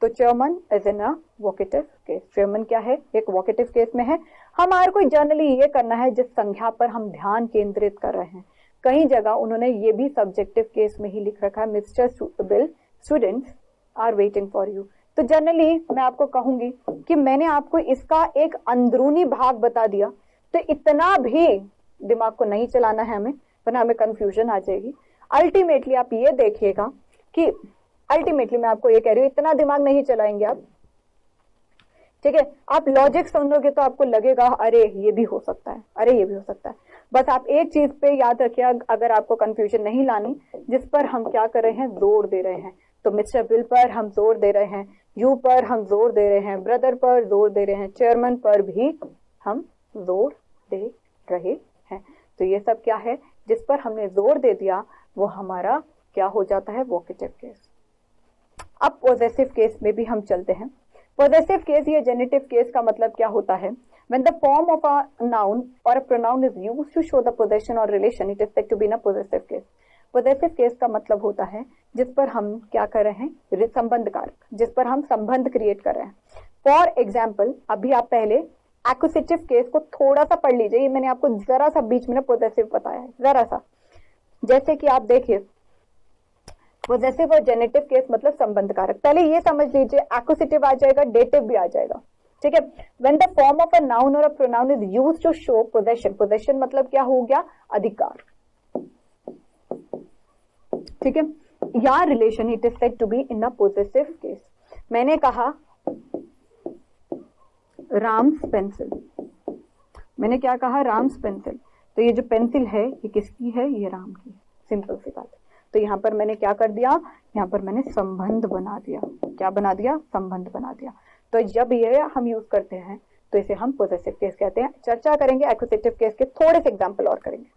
तो chairman is in a vocative case. Chairman क्या है, एक वोकेटिव केस में है। हमारे को जनरली ये करना है जिस संज्ञा पर हम ध्यान केंद्रित कर रहे हैं। कई जगह उन्होंने ये भी सब्जेक्टिव केस में ही लिख रखा है, mister Bill students are waiting for you. तो जनरली मैं आपको कहूंगी कि मैंने आपको इसका एक अंदरूनी भाग बता दिया, तो इतना भी दिमाग को नहीं चलाना है हमें, वरना हमें कंफ्यूजन आ जाएगी। अल्टीमेटली आप ये देखिएगा कि अल्टीमेटली मैं आपको ये कह रही हूँ, इतना दिमाग नहीं चलाएंगे आप, ठीक है। आप लॉजिक समझोगे तो आपको लगेगा अरे ये भी हो सकता है, अरे ये भी हो सकता है। बस आप एक चीज पे याद रखिए, अगर आपको कंफ्यूजन नहीं लानी, जिस पर हम क्या कर रहे हैं, जोर दे रहे हैं। तो मिस्टर बिल पर हम जोर दे रहे हैं, यू पर हम जोर दे रहे हैं, ब्रदर पर जोर दे रहे हैं, चेयरमैन पर भी हम जोर दे रहे हैं। तो ये सब क्या है, जिस पर हमने जोर दे दिया वो हमारा क्या हो जाता है, वोकेटिव केस। अब पॉजेसिव केस में भी हम चलते हैं। पॉजेसिव केस या जेनेटिव केस का मतलब क्या होता है, when the form of a noun or a pronoun is used to show the possession or relation, it is said to be in a possessive case. Possessive case का मतलब होता है जिस पर हम क्या कर रहे हैं, संबंध कारक, जिस पर हम संबंध क्रिएट कर रहे हैं। फॉर एग्जाम्पल, अभी आप पहले एक्विजिटिव केस को थोड़ा सा पढ़ लीजिए, ये मैंने आपको जरा सा बीच में पॉजेसिव बताया है, जरा सा। जैसे कि आप देखिए, पॉजेसिव और जेनेटिव केस मतलब संबंध कारक। पहले ये समझ लीजिए, एक्विजिटिव आ जाएगा, डेटिव भी आ जाएगा, ठीक है। When the form of a noun और a pronoun is used to show possession, possession मतलब क्या हो गया, अधिकार, ठीक है, या relation, it is said to be in a possessive case. मैंने कहा राम्स पेंसिल, मैंने क्या कहा, राम्स पेंसिल, तो ये जो पेंसिल है ये किसकी है, ये राम की है, सिंपल सी बात है। तो यहां पर मैंने क्या कर दिया, यहां पर मैंने संबंध बना दिया, क्या बना दिया, संबंध बना दिया। तो जब ये हम यूज करते हैं तो इसे हम पॉजेसिव केस कहते हैं। चर्चा करेंगे एक्विजिटिव केस के, थोड़े से एग्जांपल और करेंगे।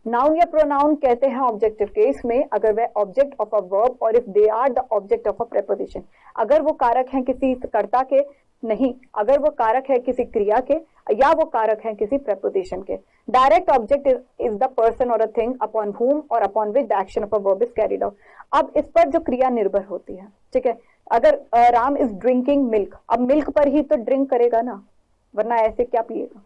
नाउन या प्रोनाउन कहते हैं ऑब्जेक्टिव केस में अगर वह ऑब्जेक्ट ऑफ अ वर्ब और if they are the object of a preposition, अगर वो कारक हैं किसी कर्ता के, नहीं, अगर वो कारक है किसी क्रिया के या वो कारक है किसी प्रेपोजिशन के। Direct object is the person और अ थिंग अपॉन whom और upon which the action of a verb is carried out. अब इस पर जो क्रिया निर्भर होती है, ठीक है, अगर राम इज ड्रिंकिंग मिल्क, अब मिल्क पर ही तो ड्रिंक करेगा ना, वरना ऐसे क्या पिएगा।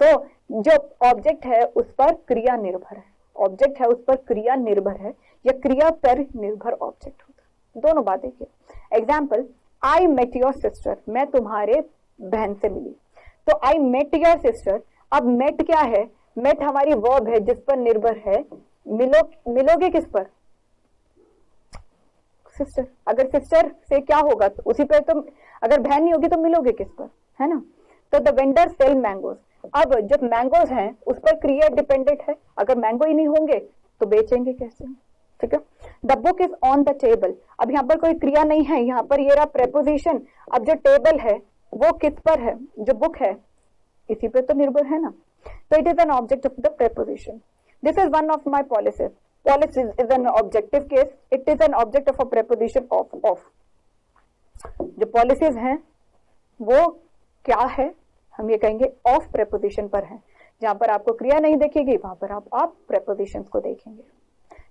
तो जो ऑब्जेक्ट है उस पर क्रिया निर्भर है, ऑब्जेक्ट है उस पर क्रिया निर्भर है या क्रिया पर निर्भर ऑब्जेक्ट होता है, दोनों बात देखिए। Example, I met your sister, मैं तुम्हारे बहन से मिली, तो आई मेट योर सिस्टर। अब मेट क्या है, मेट हमारी वर्ब है जिस पर निर्भर है, मिलोगे किस पर, सिस्टर। अगर सिस्टर से क्या होगा तो उसी पर, तो अगर बहन नहीं होगी तो मिलोगे किस पर, है ना। तो द वेंडर सेल मैंगोज, अब जब मैंगोज हैं उस पर क्रिया डिपेंडेंट है, अगर मैंगो ही नहीं होंगे तो बेचेंगे कैसे, ठीक है। The book is on the table, अब यहाँ पर कोई क्रिया नहीं है, यहाँ पर ये रहा प्रेपोजिशन। अब जो टेबल है वो किस पर है, जो बुक है इसी पे तो निर्भर है ना, तो it is an object of the preposition. This is one of my policies, policies is an objective case, it is an object of a preposition of. जो पॉलिसीज हैं वो क्या है, हम ये कहेंगे ऑफ प्रेपोजिशन पर है, जहां पर आपको क्रिया नहीं देखेगी वहां पर आप प्रेपोजिशंस को देखेंगे,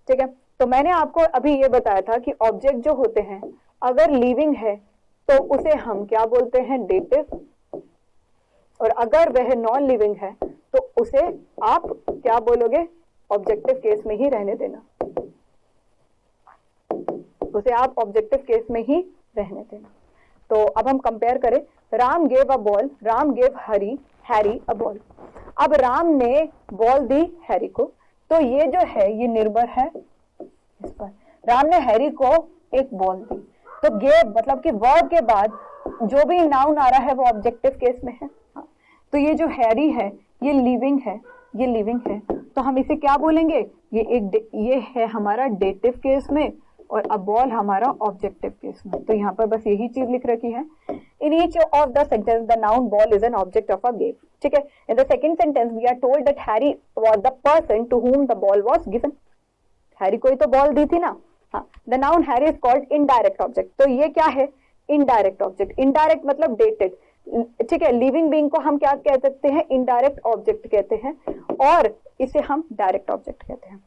ठीक है। तो मैंने आपको अभी ये बताया था कि ऑब्जेक्ट जो होते हैं अगर लिविंग है तो उसे हम क्या बोलते हैं, डेटिव, और अगर वह नॉन लिविंग है तो उसे आप क्या बोलोगे, ऑब्जेक्टिव केस में ही रहने देना, उसे आप ऑब्जेक्टिव केस में ही रहने देना। तो अब हम कंपेयर करें, Ram gave a ball, Ram gave Harry a ball. अब राम ने बॉल दी हैरी को, तो ये जो है ये निर्भर है इस पर, राम ने हैरी को एक बॉल दी, तो गेव मतलब कि वर्ब के बाद जो भी नाउन आ रहा है वो ऑब्जेक्टिव केस में है। तो ये जो हैरी है ये लिविंग है, ये लिविंग है, तो हम इसे क्या बोलेंगे, ये है हमारा डेटिव केस में और अ बॉल हमारा ऑब्जेक्टिव केस में। तो यहाँ पर बस यही चीज लिख रखी है। In each of the sentence the noun ball is an object of a gave, ठीक है। In the second sentence we are told that Harry was the person to whom the ball was given, Harry को ही तो बॉल दी थी ना, हाँ। The noun Harry is called indirect object, तो ये क्या है, इनडायरेक्ट ऑब्जेक्ट। इनडायरेक्ट मतलब डेटेड, ठीक है। लिविंग बीइंग को हम क्या कह सकते हैं, इनडायरेक्ट ऑब्जेक्ट कहते हैं, और इसे हम डायरेक्ट ऑब्जेक्ट कहते हैं,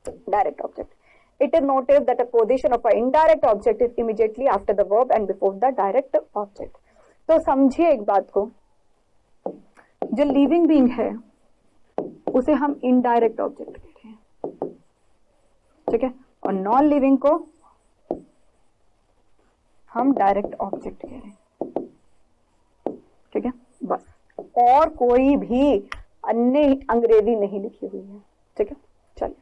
direct object. It is noticed that a position of an indirect object is immediately after the verb and before the direct object. तो समझिए एक बात को, जो लिविंग बीइंग है उसे हम इनडायरेक्ट ऑब्जेक्ट कहते हैं, ठीक है, और नॉन लिविंग को हम डायरेक्ट ऑब्जेक्ट कह रहे हैं, ठीक है, बस। और कोई भी अन्य अंग्रेजी नहीं लिखी हुई है, ठीक है। चलिए,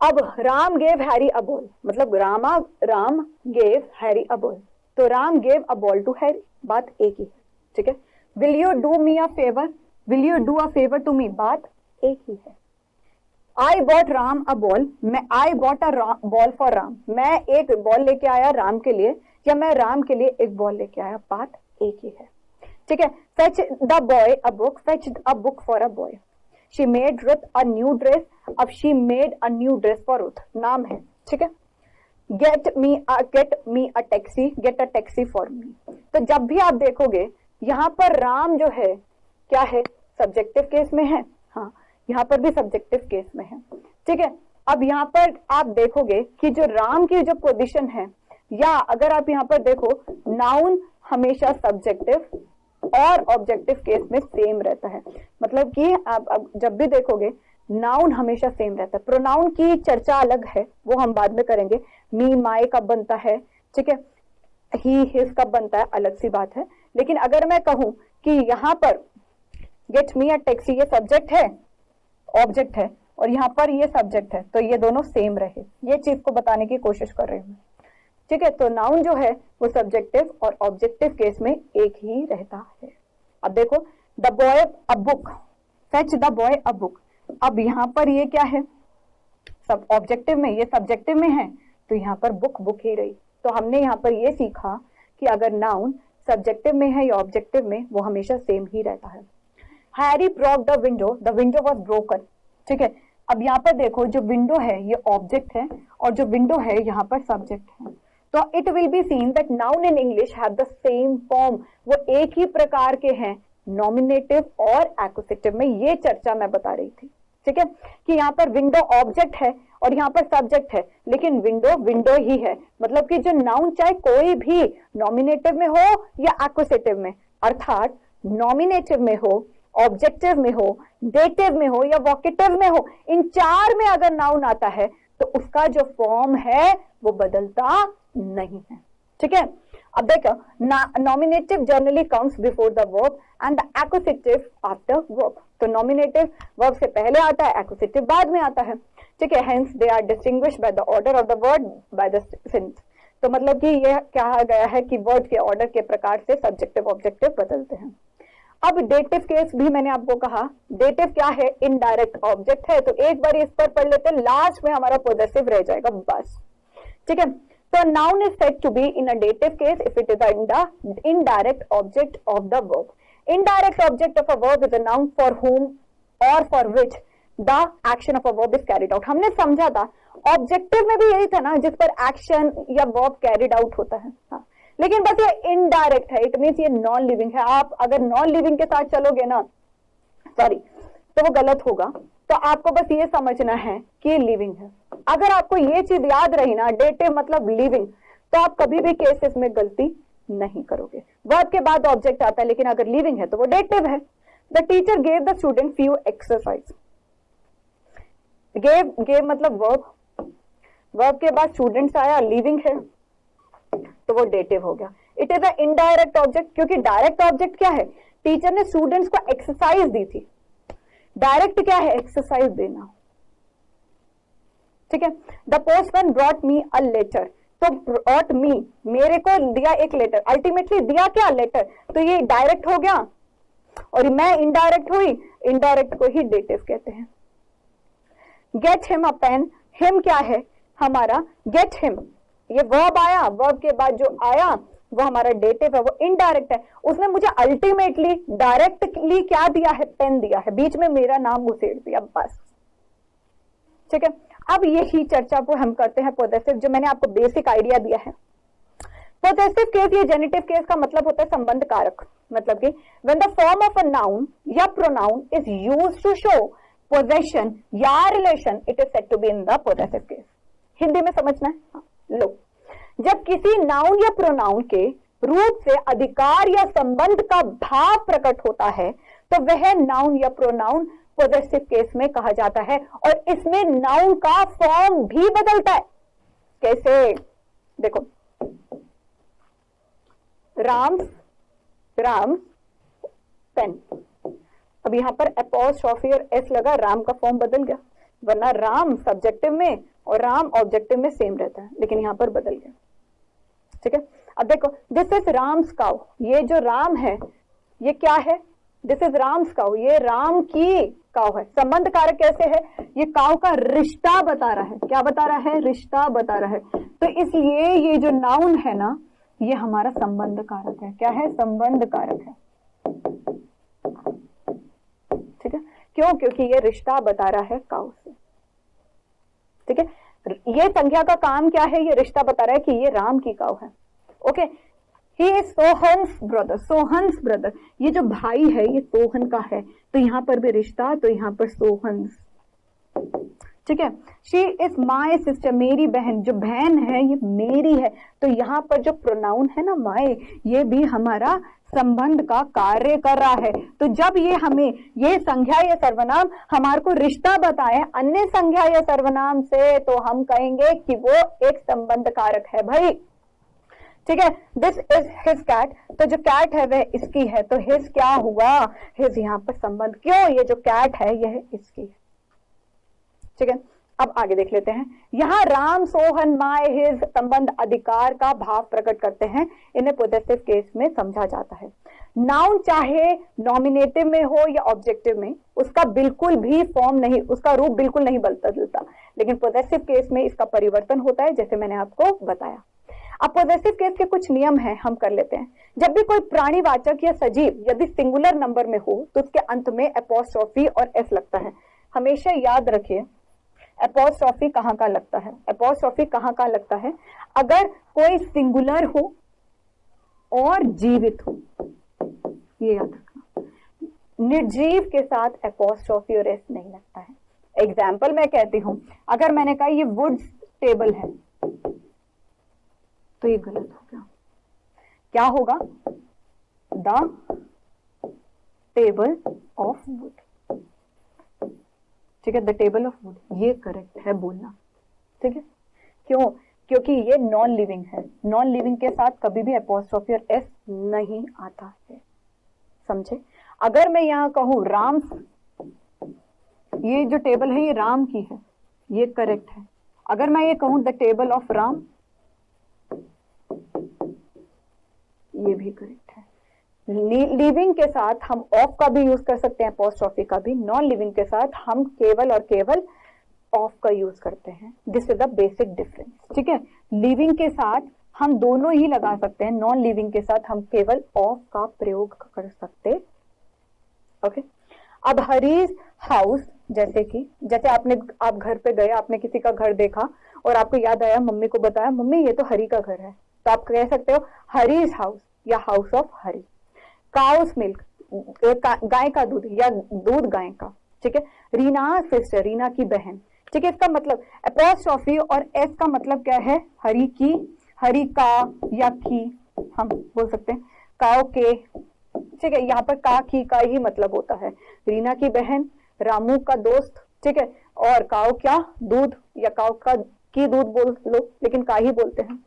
अब Ram gave Harry a ball, मतलब Ram gave Harry a ball, तो Ram gave a ball to Harry, बात एक ही है, ठीक है। Will you do me a favour, will you do a favour to me, बात एक ही है। I bought Ram a ball, मैं I bought a ball for Ram, मैं एक बॉल लेके आया राम के लिए, या मैं राम के लिए एक बॉल लेके आया, बात एक ही है, ठीक है। Fetch the boy a book, fetch a book for a boy, she made Ruth a new dress, अब she made a new dress for Ruth, नाम है, ठीक है। Get me a taxi, get a taxi for me. तो जब भी आप देखोगे यहाँ पर राम जो है क्या है, सब्जेक्टिव केस में है, हाँ यहाँ पर भी सब्जेक्टिव केस में है, ठीक है। अब यहाँ पर आप देखोगे कि जो राम की जो पोजीशन है, या अगर आप यहाँ पर देखो नाउन हमेशा सब्जेक्टिव और ऑब्जेक्टिव केस में सेम रहता है, मतलब कि आप जब भी देखोगे नाउन हमेशा सेम रहता है। प्रोनाउन की चर्चा अलग है, वो हम बाद में करेंगे, मी माई कब बनता है, ठीक है, ही हिज कब बनता है, अलग सी बात है। लेकिन अगर मैं कहूं कि यहाँ पर गेट मी अ टैक्सी, ये सब्जेक्ट है, ऑब्जेक्ट है, और यहाँ पर ये सब्जेक्ट है, तो ये दोनों सेम रहे, ये चीज को बताने की कोशिश कर रही हूँ, ठीक है। तो नाउन जो है वो सब्जेक्टिव और ऑब्जेक्टिव केस में एक ही रहता है। अब देखो the boy a book, fetch the boy a book, अब यहाँ पर ये क्या है, सब ऑब्जेक्टिव में, ये सब्जेक्टिव में है, तो यहाँ पर बुक बुक ही रही। तो हमने यहाँ पर ये सीखा कि अगर नाउन सब्जेक्टिव में है या ऑब्जेक्टिव में, वो हमेशा सेम ही रहता है। Harry Brook the window was broken, ठीक है। अब यहाँ पर देखो जो विंडो है ये ऑब्जेक्ट है और जो विंडो है यहाँ पर सब्जेक्ट है, तो it will be seen that noun in English have the same form, वो एक ही प्रकार के हैं, नॉमिनेटिव और एक्विजिटिव में। ये चर्चा मैं बता रही थी, ठीक है, कि यहाँ पर विंडो ऑब्जेक्ट है और यहाँ पर सब्जेक्ट है, लेकिन विंडो विंडो ही है, मतलब कि जो नाउन चाहे कोई भी नॉमिनेटिव में हो या एक्विजिटिव में, अर्थात नॉमिनेटिव में हो, ऑब्जेक्टिव में हो, डेटिव में हो या वोकेटिव में हो, इन चार में अगर नाउन आता है तो उसका जो फॉर्म है वो बदलता नहीं है, ठीक है। अब देखो nominative generally comes before the verb and the एक्विजिटिव after verb, तो नॉमिनेटिव वर्ब से पहले आता है, एक्विजिटिव बाद में आता है, ठीक है। Hence they are distinguished by the order of the word by the sense, तो मतलब कि यह कहा गया है कि वर्ड के ऑर्डर के प्रकार से सब्जेक्टिव ऑब्जेक्टिव बदलते हैं। अब डेटिव केस भी मैंने आपको कहा, डेटिव क्या है, इनडायरेक्ट ऑब्जेक्ट है, तो एक बार इस पर पढ़ लेते हैं, लास्ट में हमारा पॉजेसिव रह जाएगा बस, ठीक है। So a noun is said to be in a dative case if it is the indirect object of the verb. Indirect object of a verb is a noun for whom or for which the action of a verb is carried out. हमने समझा था ऑब्जेक्टिव में भी यही था ना, जिस पर एक्शन या वर्ब कैरिड आउट होता है, हाँ। लेकिन बस ये इनडायरेक्ट है, इट मीन्स ये नॉन लिविंग है। आप अगर नॉन लिविंग के साथ चलोगे ना, सॉरी, तो वो गलत होगा। तो आपको बस ये समझना है कि लिविंग है। अगर आपको ये चीज याद रही ना, डेटिव मतलब लिविंग, तो आप कभी भी केसेस में गलती नहीं करोगे। वर्ब के बाद ऑब्जेक्ट आता है, लेकिन अगर लिविंग है तो वो डेटिव है। The teacher gave the student few exercise, gave मतलब वर्ब, वर्ब के बाद स्टूडेंट्स आया, लिविंग है, तो वो डेटिव हो गया। It is a indirect object, क्योंकि डायरेक्ट ऑब्जेक्ट क्या है, टीचर ने स्टूडेंट्स को एक्सरसाइज दी थी, डायरेक्ट क्या है, एक्सरसाइज देना, ठीक है। The postman brought me a letter, तो ब्रॉट मी, मेरे को दिया एक लेटर, अल्टीमेटली दिया क्या, लेटर, तो ये डायरेक्ट हो गया और मैं इनडायरेक्ट हुई, इनडायरेक्ट को ही डेटिव कहते हैं। Get him a pen, him क्या है हमारा, गेट हिम, ये वर्ब आया, वर्ब के बाद जो आया वो हमारा डेटिव है, वो इनडायरेक्ट है। उसने मुझे अल्टीमेटली डायरेक्टली क्या दिया है, पेन दिया है, बीच में मेरा नाम घुसेड़ दिया, बस, ठीक है। अब यही चर्चा को हम करते हैं पॉजेसिव, जो मैंने आपको बेसिक आइडिया दिया है। पॉजेसिव केस या जेनेटिव केस का मतलब होता है संबंध कारक, मतलब कि when the form of a noun या pronoun is used to show possession या relation, it is said to be in the possessive case. Hindi में समझना है, हाँ, लो, जब किसी नाउन या प्रोनाउन के रूप से अधिकार या संबंध का भाव प्रकट होता है तो वह नाउन या प्रोनाउन पॉजेसिव केस में कहा जाता है, और इसमें नाउन का फॉर्म भी बदलता है। कैसे, देखो, राम पेन, अब यहां पर एपोस्ट्रोफी और एस लगा, राम का फॉर्म बदल गया, वरना राम सब्जेक्टिव में और राम ऑब्जेक्टिव में सेम रहता है, लेकिन यहां पर बदल गया, ठीक है। अब देखो, दिस इज राम्स काउ, ये जो राम है ये क्या है, दिस इज राम्स काउ, ये राम की काउ है। संबंध कारक कैसे है, ये काउ का रिश्ता बता रहा है, क्या बता रहा है, रिश्ता बता रहा है, तो इसलिए ये जो नाउन है ना, ये हमारा संबंध कारक है। क्या है, संबंध कारक है, ठीक है। क्यों? क्योंकि ये रिश्ता बता रहा है काउ से। ठीक है, ये संज्ञा का काम क्या है? ये रिश्ता बता रहा है कि ये राम की काउ है। Okay, he is Sohan's brother, Sohan's brother, ये जो भाई है ये सोहन का है, तो यहां पर भी रिश्ता, तो यहां पर सोहन्स। ठीक है, शी इज माई सिस्टर, मेरी बहन, जो बहन है ये मेरी है, तो यहां पर जो प्रोनाउन है ना माई, ये भी हमारा संबंध का कार्य कर रहा है। तो जब ये हमें ये संज्ञा या सर्वनाम हमारे को रिश्ता बताए अन्य संज्ञा या सर्वनाम से, तो हम कहेंगे कि वो एक संबंध कारक है भाई। ठीक है, दिस इज हिज कैट, तो जो कैट है वह इसकी है, तो हिज क्या हुआ? हिज यहाँ पर संबंध, क्यों? ये जो कैट है यह इसकी है। ठीक है, अब आगे देख लेते हैं। यहां राम, सोहन, माय, हिज संबंध अधिकार का भाव प्रकट करते हैं, इन्हें पोजेसिव केस में समझा जाता है। नाउन चाहे नॉमिनेटिव में हो या ऑब्जेक्टिव में, उसका बिल्कुल भी फॉर्म नहीं, उसका रूप बिल्कुल नहीं बदलता, लेकिन पोजेसिव केस में इसका परिवर्तन होता है, जैसे मैंने आपको बताया। अब पोजेसिव केस के कुछ नियम हैं, हम कर लेते हैं। जब भी कोई प्राणीवाचक या सजीव यदि सिंगुलर नंबर में हो तो उसके अंत में एपोस्ट्रोफी और एस लगता है। हमेशा याद रखिए एपोस्ट्रोफी कहाँ का लगता है, एपोस्ट्रोफी कहाँ का लगता है? अगर कोई सिंगुलर हो और जीवित हो, ये याद रखना। निर्जीव के साथ एपोस्ट्रोफी और एस नहीं लगता है। एग्जाम्पल मैं कहती हूं, अगर मैंने कहा ये वुड्स टेबल है, तो ये गलत हो गया। क्या होगा? The table of would. ठीक है, द टेबल ऑफ वुड, ये करेक्ट है बोलना। ठीक है, क्यों? क्योंकि ये नॉन लिविंग है, नॉन लिविंग के साथ कभी भी एपोस्ट्रोफी और एस नहीं आता है, समझे? अगर मैं यहां कहूं राम, ये जो टेबल है ये राम की है, ये करेक्ट है। अगर मैं ये कहूं द टेबल ऑफ राम, ये भी करेक्ट है। लिविंग के साथ हम ऑफ का भी यूज कर सकते हैं, एपोस्ट्रोफी का भी। नॉन लिविंग के साथ हम केवल और केवल ऑफ का यूज करते हैं। This is the basic difference. ठीक है, लिविंग के साथ हम दोनों ही लगा सकते हैं, नॉन लिविंग के साथ हम केवल ऑफ का प्रयोग कर सकते। ओके, अब हरीज हाउस, जैसे आप घर पे गए, आपने किसी का घर देखा और आपको याद आया, मम्मी को बताया, मम्मी ये तो हरी का घर है, तो आप कह सकते हो हरीज हाउस या house of Hari. Cow's milk, गाय का दूध या दूध गाय का। ठीक है, रीना सिस्टर, रीना की बहन। ठीक है, इसका मतलब एपोस्ट्रोफी और एस का मतलब क्या है? हरी की, हरी का या की, हम बोल सकते हैं काओ के। ठीक है, यहाँ पर का की का ही मतलब होता है। रीना की बहन, रामू का दोस्त। ठीक है, और काओ क्या? दूध, या काओ का की दूध बोल लो, लेकिन का ही बोलते हैं।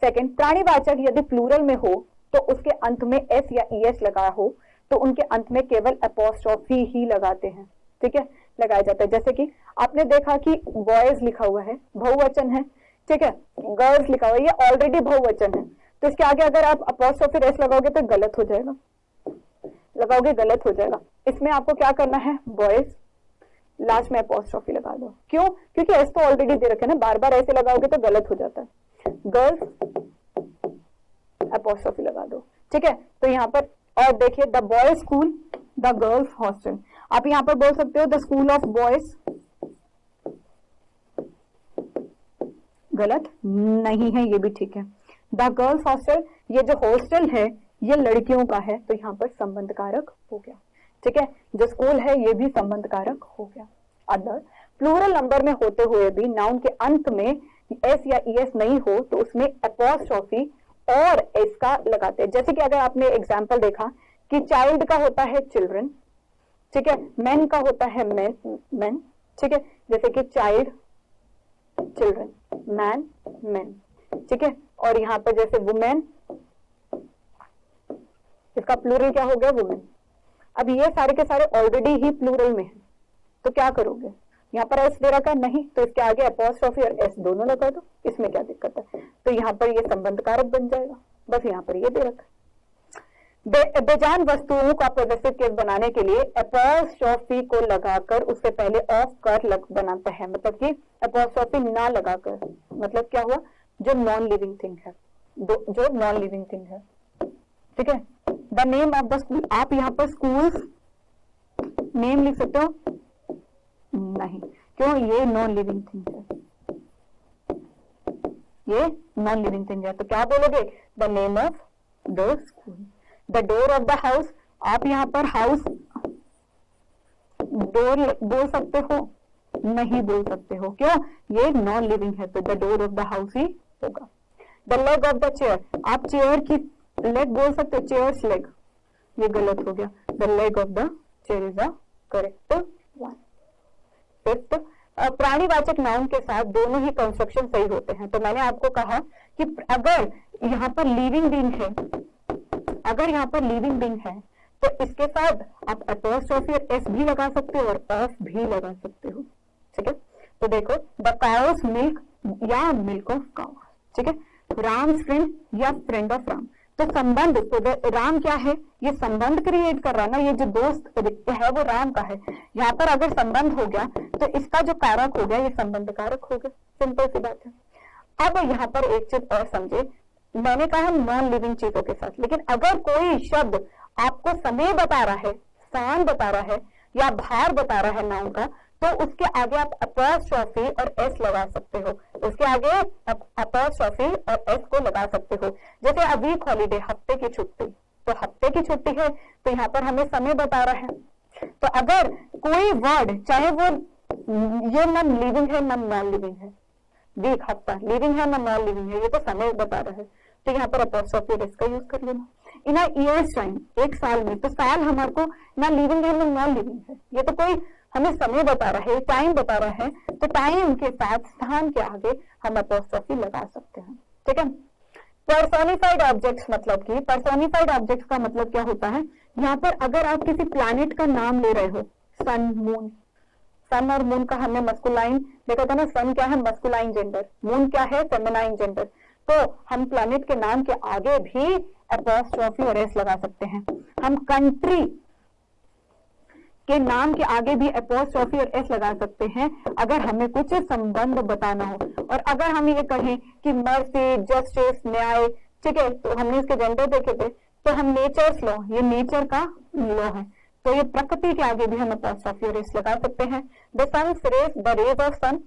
सेकंड, प्राणीवाचक यदि प्लूरल में हो तो उसके अंत में एस या ईएस लगा हो तो उनके अंत में केवल एपोस्ट्रोफी ही लगाते हैं। ठीक है, लगाया जाता है। जैसे कि आपने देखा कि बॉयज लिखा हुआ है, बहुवचन है। ठीक है, गर्ल्स लिखा हुआ है, ये ऑलरेडी बहुवचन है, तो इसके आगे अगर आप एपोस्ट्रोफी एस लगाओगे तो गलत हो जाएगा, लगाओगे गलत हो जाएगा। इसमें आपको क्या करना है? बॉयज, लास्ट में एपोस्ट्रोफी लगा दो। क्यों? क्योंकि एस तो ऑलरेडी दे रखे ना, बार बार ऐसे लगाओगे तो गलत हो जाता है। गर्ल्स, एपोस्ट्रोफी लगा दो। ठीक है, तो यहाँ पर और देखिए the boys school, the girls hostel. आप यहाँ पर बोल सकते हो द स्कूल ऑफ बॉयज, गलत नहीं है, ये भी ठीक है। द गर्ल्स हॉस्टल, ये जो हॉस्टल है ये लड़कियों का है, तो यहाँ पर संबंध कारक हो गया। ठीक है, जो स्कूल है ये भी संबंध कारक हो गया। अदर, प्लूरल नंबर में होते हुए भी नाउन के अंत में एस या ईएस नहीं हो तो उसमें एपोस्ट्रोफी और एस का लगाते हैं। जैसे कि अगर आपने एग्जाम्पल देखा कि चाइल्ड का होता है चिल्ड्रन। ठीक है, मैन का होता है मैन। ठीक है, जैसे कि चाइल्ड, चिल्ड्रन, मैन, मैन। ठीक है, और यहाँ पर जैसे वुमेन, इसका प्लूरल क्या हो गया? वुमेन। अब ये सारे के सारे ऑलरेडी ही प्लूरल में है, तो क्या करोगे? यहाँ पर एस दे रखा नहीं, तो इसके आगे एपोस्ट्रोफी और एस दोनों लगा दो, इसमें क्या दिक्कत है? तो यहाँ पर ये संबंध कारक बन जाएगा, बस यहाँ पर ये दे रखा है। बेजान वस्तुओं का पोजेसिव केस बनाने के लिए एपोस्ट्रोफी को लगाकर उससे पहले ऑफ कर बनाते हैं, मतलब कि एपोस्ट्रोफी ना लगाकर, मतलब क्या हुआ? जो नॉन लिविंग थिंग है, जो नॉन लिविंग थिंग है। ठीक है, the name of the school, आप यहाँ पर स्कूल्स नेम लिख सकते हो? नहीं, क्यों? ये नॉन लिविंग थिंग है, ये नॉन लिविंग थिंग है। तो क्या बोलोगे? The name of the school. The door of the house, आप यहाँ पर हाउस डोर बोल सकते हो? नहीं बोल सकते हो, क्यों? ये नॉन लिविंग है, तो the door of the house ही होगा। The leg of the chair, आप चेयर की लेग बोल सकते हो? चेयर्स लेग, ये गलत हो गया। The leg of the chair is the correct one. Fifth, प्राणीवाचक नाउन के साथ दोनों ही कंस्ट्रक्शन सही होते हैं। तो मैंने आपको कहा कि अगर यहाँ पर लिविंग बीइंग है, अगर यहाँ पर लिविंग बीइंग है तो इसके साथ आप अपोस्ट्रोफी और एस भी लगा सकते हो और ऑफ भी लगा सकते हो, ठीक है। तो देखो, द काउस मिल्क या मिल्क ऑफ काउ, ठीक है। राम फ्रेंड या फ्रेंड ऑफ राम, तो संबंध, तो राम क्या है? ये संबंध क्रिएट कर रहा है ना, ये जो दोस्त है वो राम का है। यहाँ पर अगर संबंध हो गया तो इसका जो कारक हो गया ये संबंध कारक हो गया, सिंपल सी बात है। अब यहाँ पर एक चीज और समझे, मैंने कहा नॉन लिविंग चीजों के साथ, लेकिन अगर कोई शब्द आपको समय बता रहा है, स्थान बता रहा है या भार बता रहा है नाउन का, तो उसके आगे आप अपॉस्ट्रोफी और एस लगा सकते हो। उसके आगे अपॉस्ट्रोफी और एस को लगा सकते हो। जैसे अ वीक हॉलीडे, हफ्ते की छुट्टी, तो हफ्ते की छुट्टी है तो यहाँ पर हमें समय बता रहा है। तो अगर कोई वर्ड, चाहे वो ये नॉन लिविंग है ना नॉन लिविंग है, वीक हफ्ता लिविंग है ना नॉन लिविंग है, ये तो समय बता रहा है, तो यहाँ पर अपॉस्ट्रोफी और एस का यूज कर लेना। इन अ ईयर्स टाइम, एक साल में, तो साल हमारे को ना लिविंग है ना नॉन लिविंग है, ये तो कोई हमें समय बता रहा है, टाइम बता रहा है, तो टाइम के साथ स्थान के आगे हम अपॉस्ट्रोफी लगा सकते हैं, ठीक है। पर्सोनिफाइड ऑब्जेक्ट्स, मतलब कि पर्सोनिफाइड ऑब्जेक्ट्स का मतलब क्या होता है? यहाँ पर अगर आप किसी प्लैनेट का नाम ले रहे हो, सन, मून, सन और मून का हमने मस्कुलाइन देखा था ना, सन क्या है? मस्कुलाइन जेंडर, मून क्या है? Feminine gender. तो हम प्लैनेट के नाम के आगे भी अपॉस्ट्रोफी और एस लगा सकते हैं। हम कंट्री के नाम के आगे भी अपॉस्ट्रोफी और एस लगा सकते हैं अगर हमें कुछ संबंध बताना हो। और अगर हम ये कहें कि मर्सी, जस्टिस, न्याय, ठीक है, तो हमने इसके जेंडर देखे थे, तो हम नेचर्स लॉ, ये नेचर का लॉ है, तो ये प्रकृति के आगे भी हम अपॉस्ट्रोफी और एस लगा सकते हैं। The sun's rays, the rays of sun,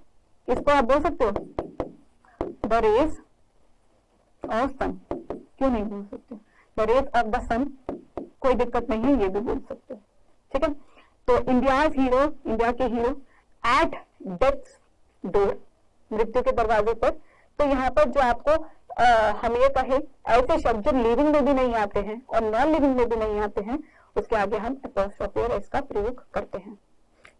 इसको आप बोल सकते हो द रेज ऑफ सन, क्यों नहीं बोल सकते? द रेज ऑफ द सन, कोई दिक्कत नहीं है, ये भी बोल सकते हो, ठीक है। तो इंडियाज हीरो, इंडिया के हीरो, एट डेथ्स डोर, मृत्यु के दरवाजे पर, तो यहाँ पर जो आपको हम ये कहे ऐसे शब्द जो लिविंग में भी नहीं आते हैं और नॉन लिविंग में भी नहीं आते हैं, उसके आगे हम अपॉस्ट्रोफी और इसका प्रयोग करते हैं,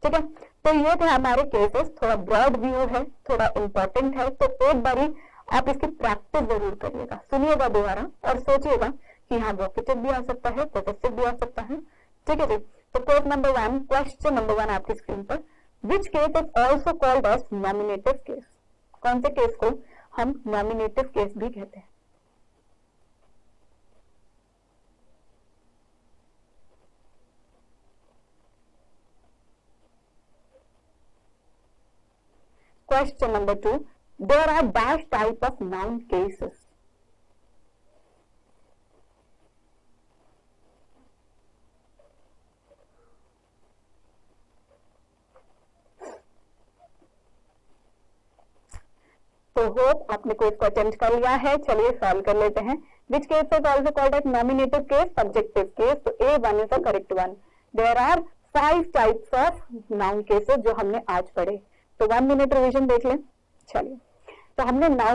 ठीक है। तो ये थे हमारे केसेस, थोड़ा ब्रॉड व्यू है, थोड़ा इंपॉर्टेंट है, तो एक बारी आप इसकी प्रैक्टिस जरूर करिएगा, सुनिएगा दोबारा और सोचिएगा कि हाँ वोकेटिव भी आ सकता है, पोसेसिव भी आ सकता है, ठीक है जी। तो क्वेश्चन नंबर वन आपकी स्क्रीन पर, which case is also called as nominative case, कौन से केस को हम नॉमिनेटिव केस भी कहते हैं? Question number 2, there are dash type of noun cases. तो होप आपने क्विज को अटेम्प्ट कर लिया है, चलिए सॉल्व कर लेते हैं। Which case is also called as nominative case, subjective case, तो A1 is the correct one. There are 5 types of noun cases जो हमने आज पढ़े, तो 1 मिनट रिवीजन देख लें। चलिए, तो हमने नाउन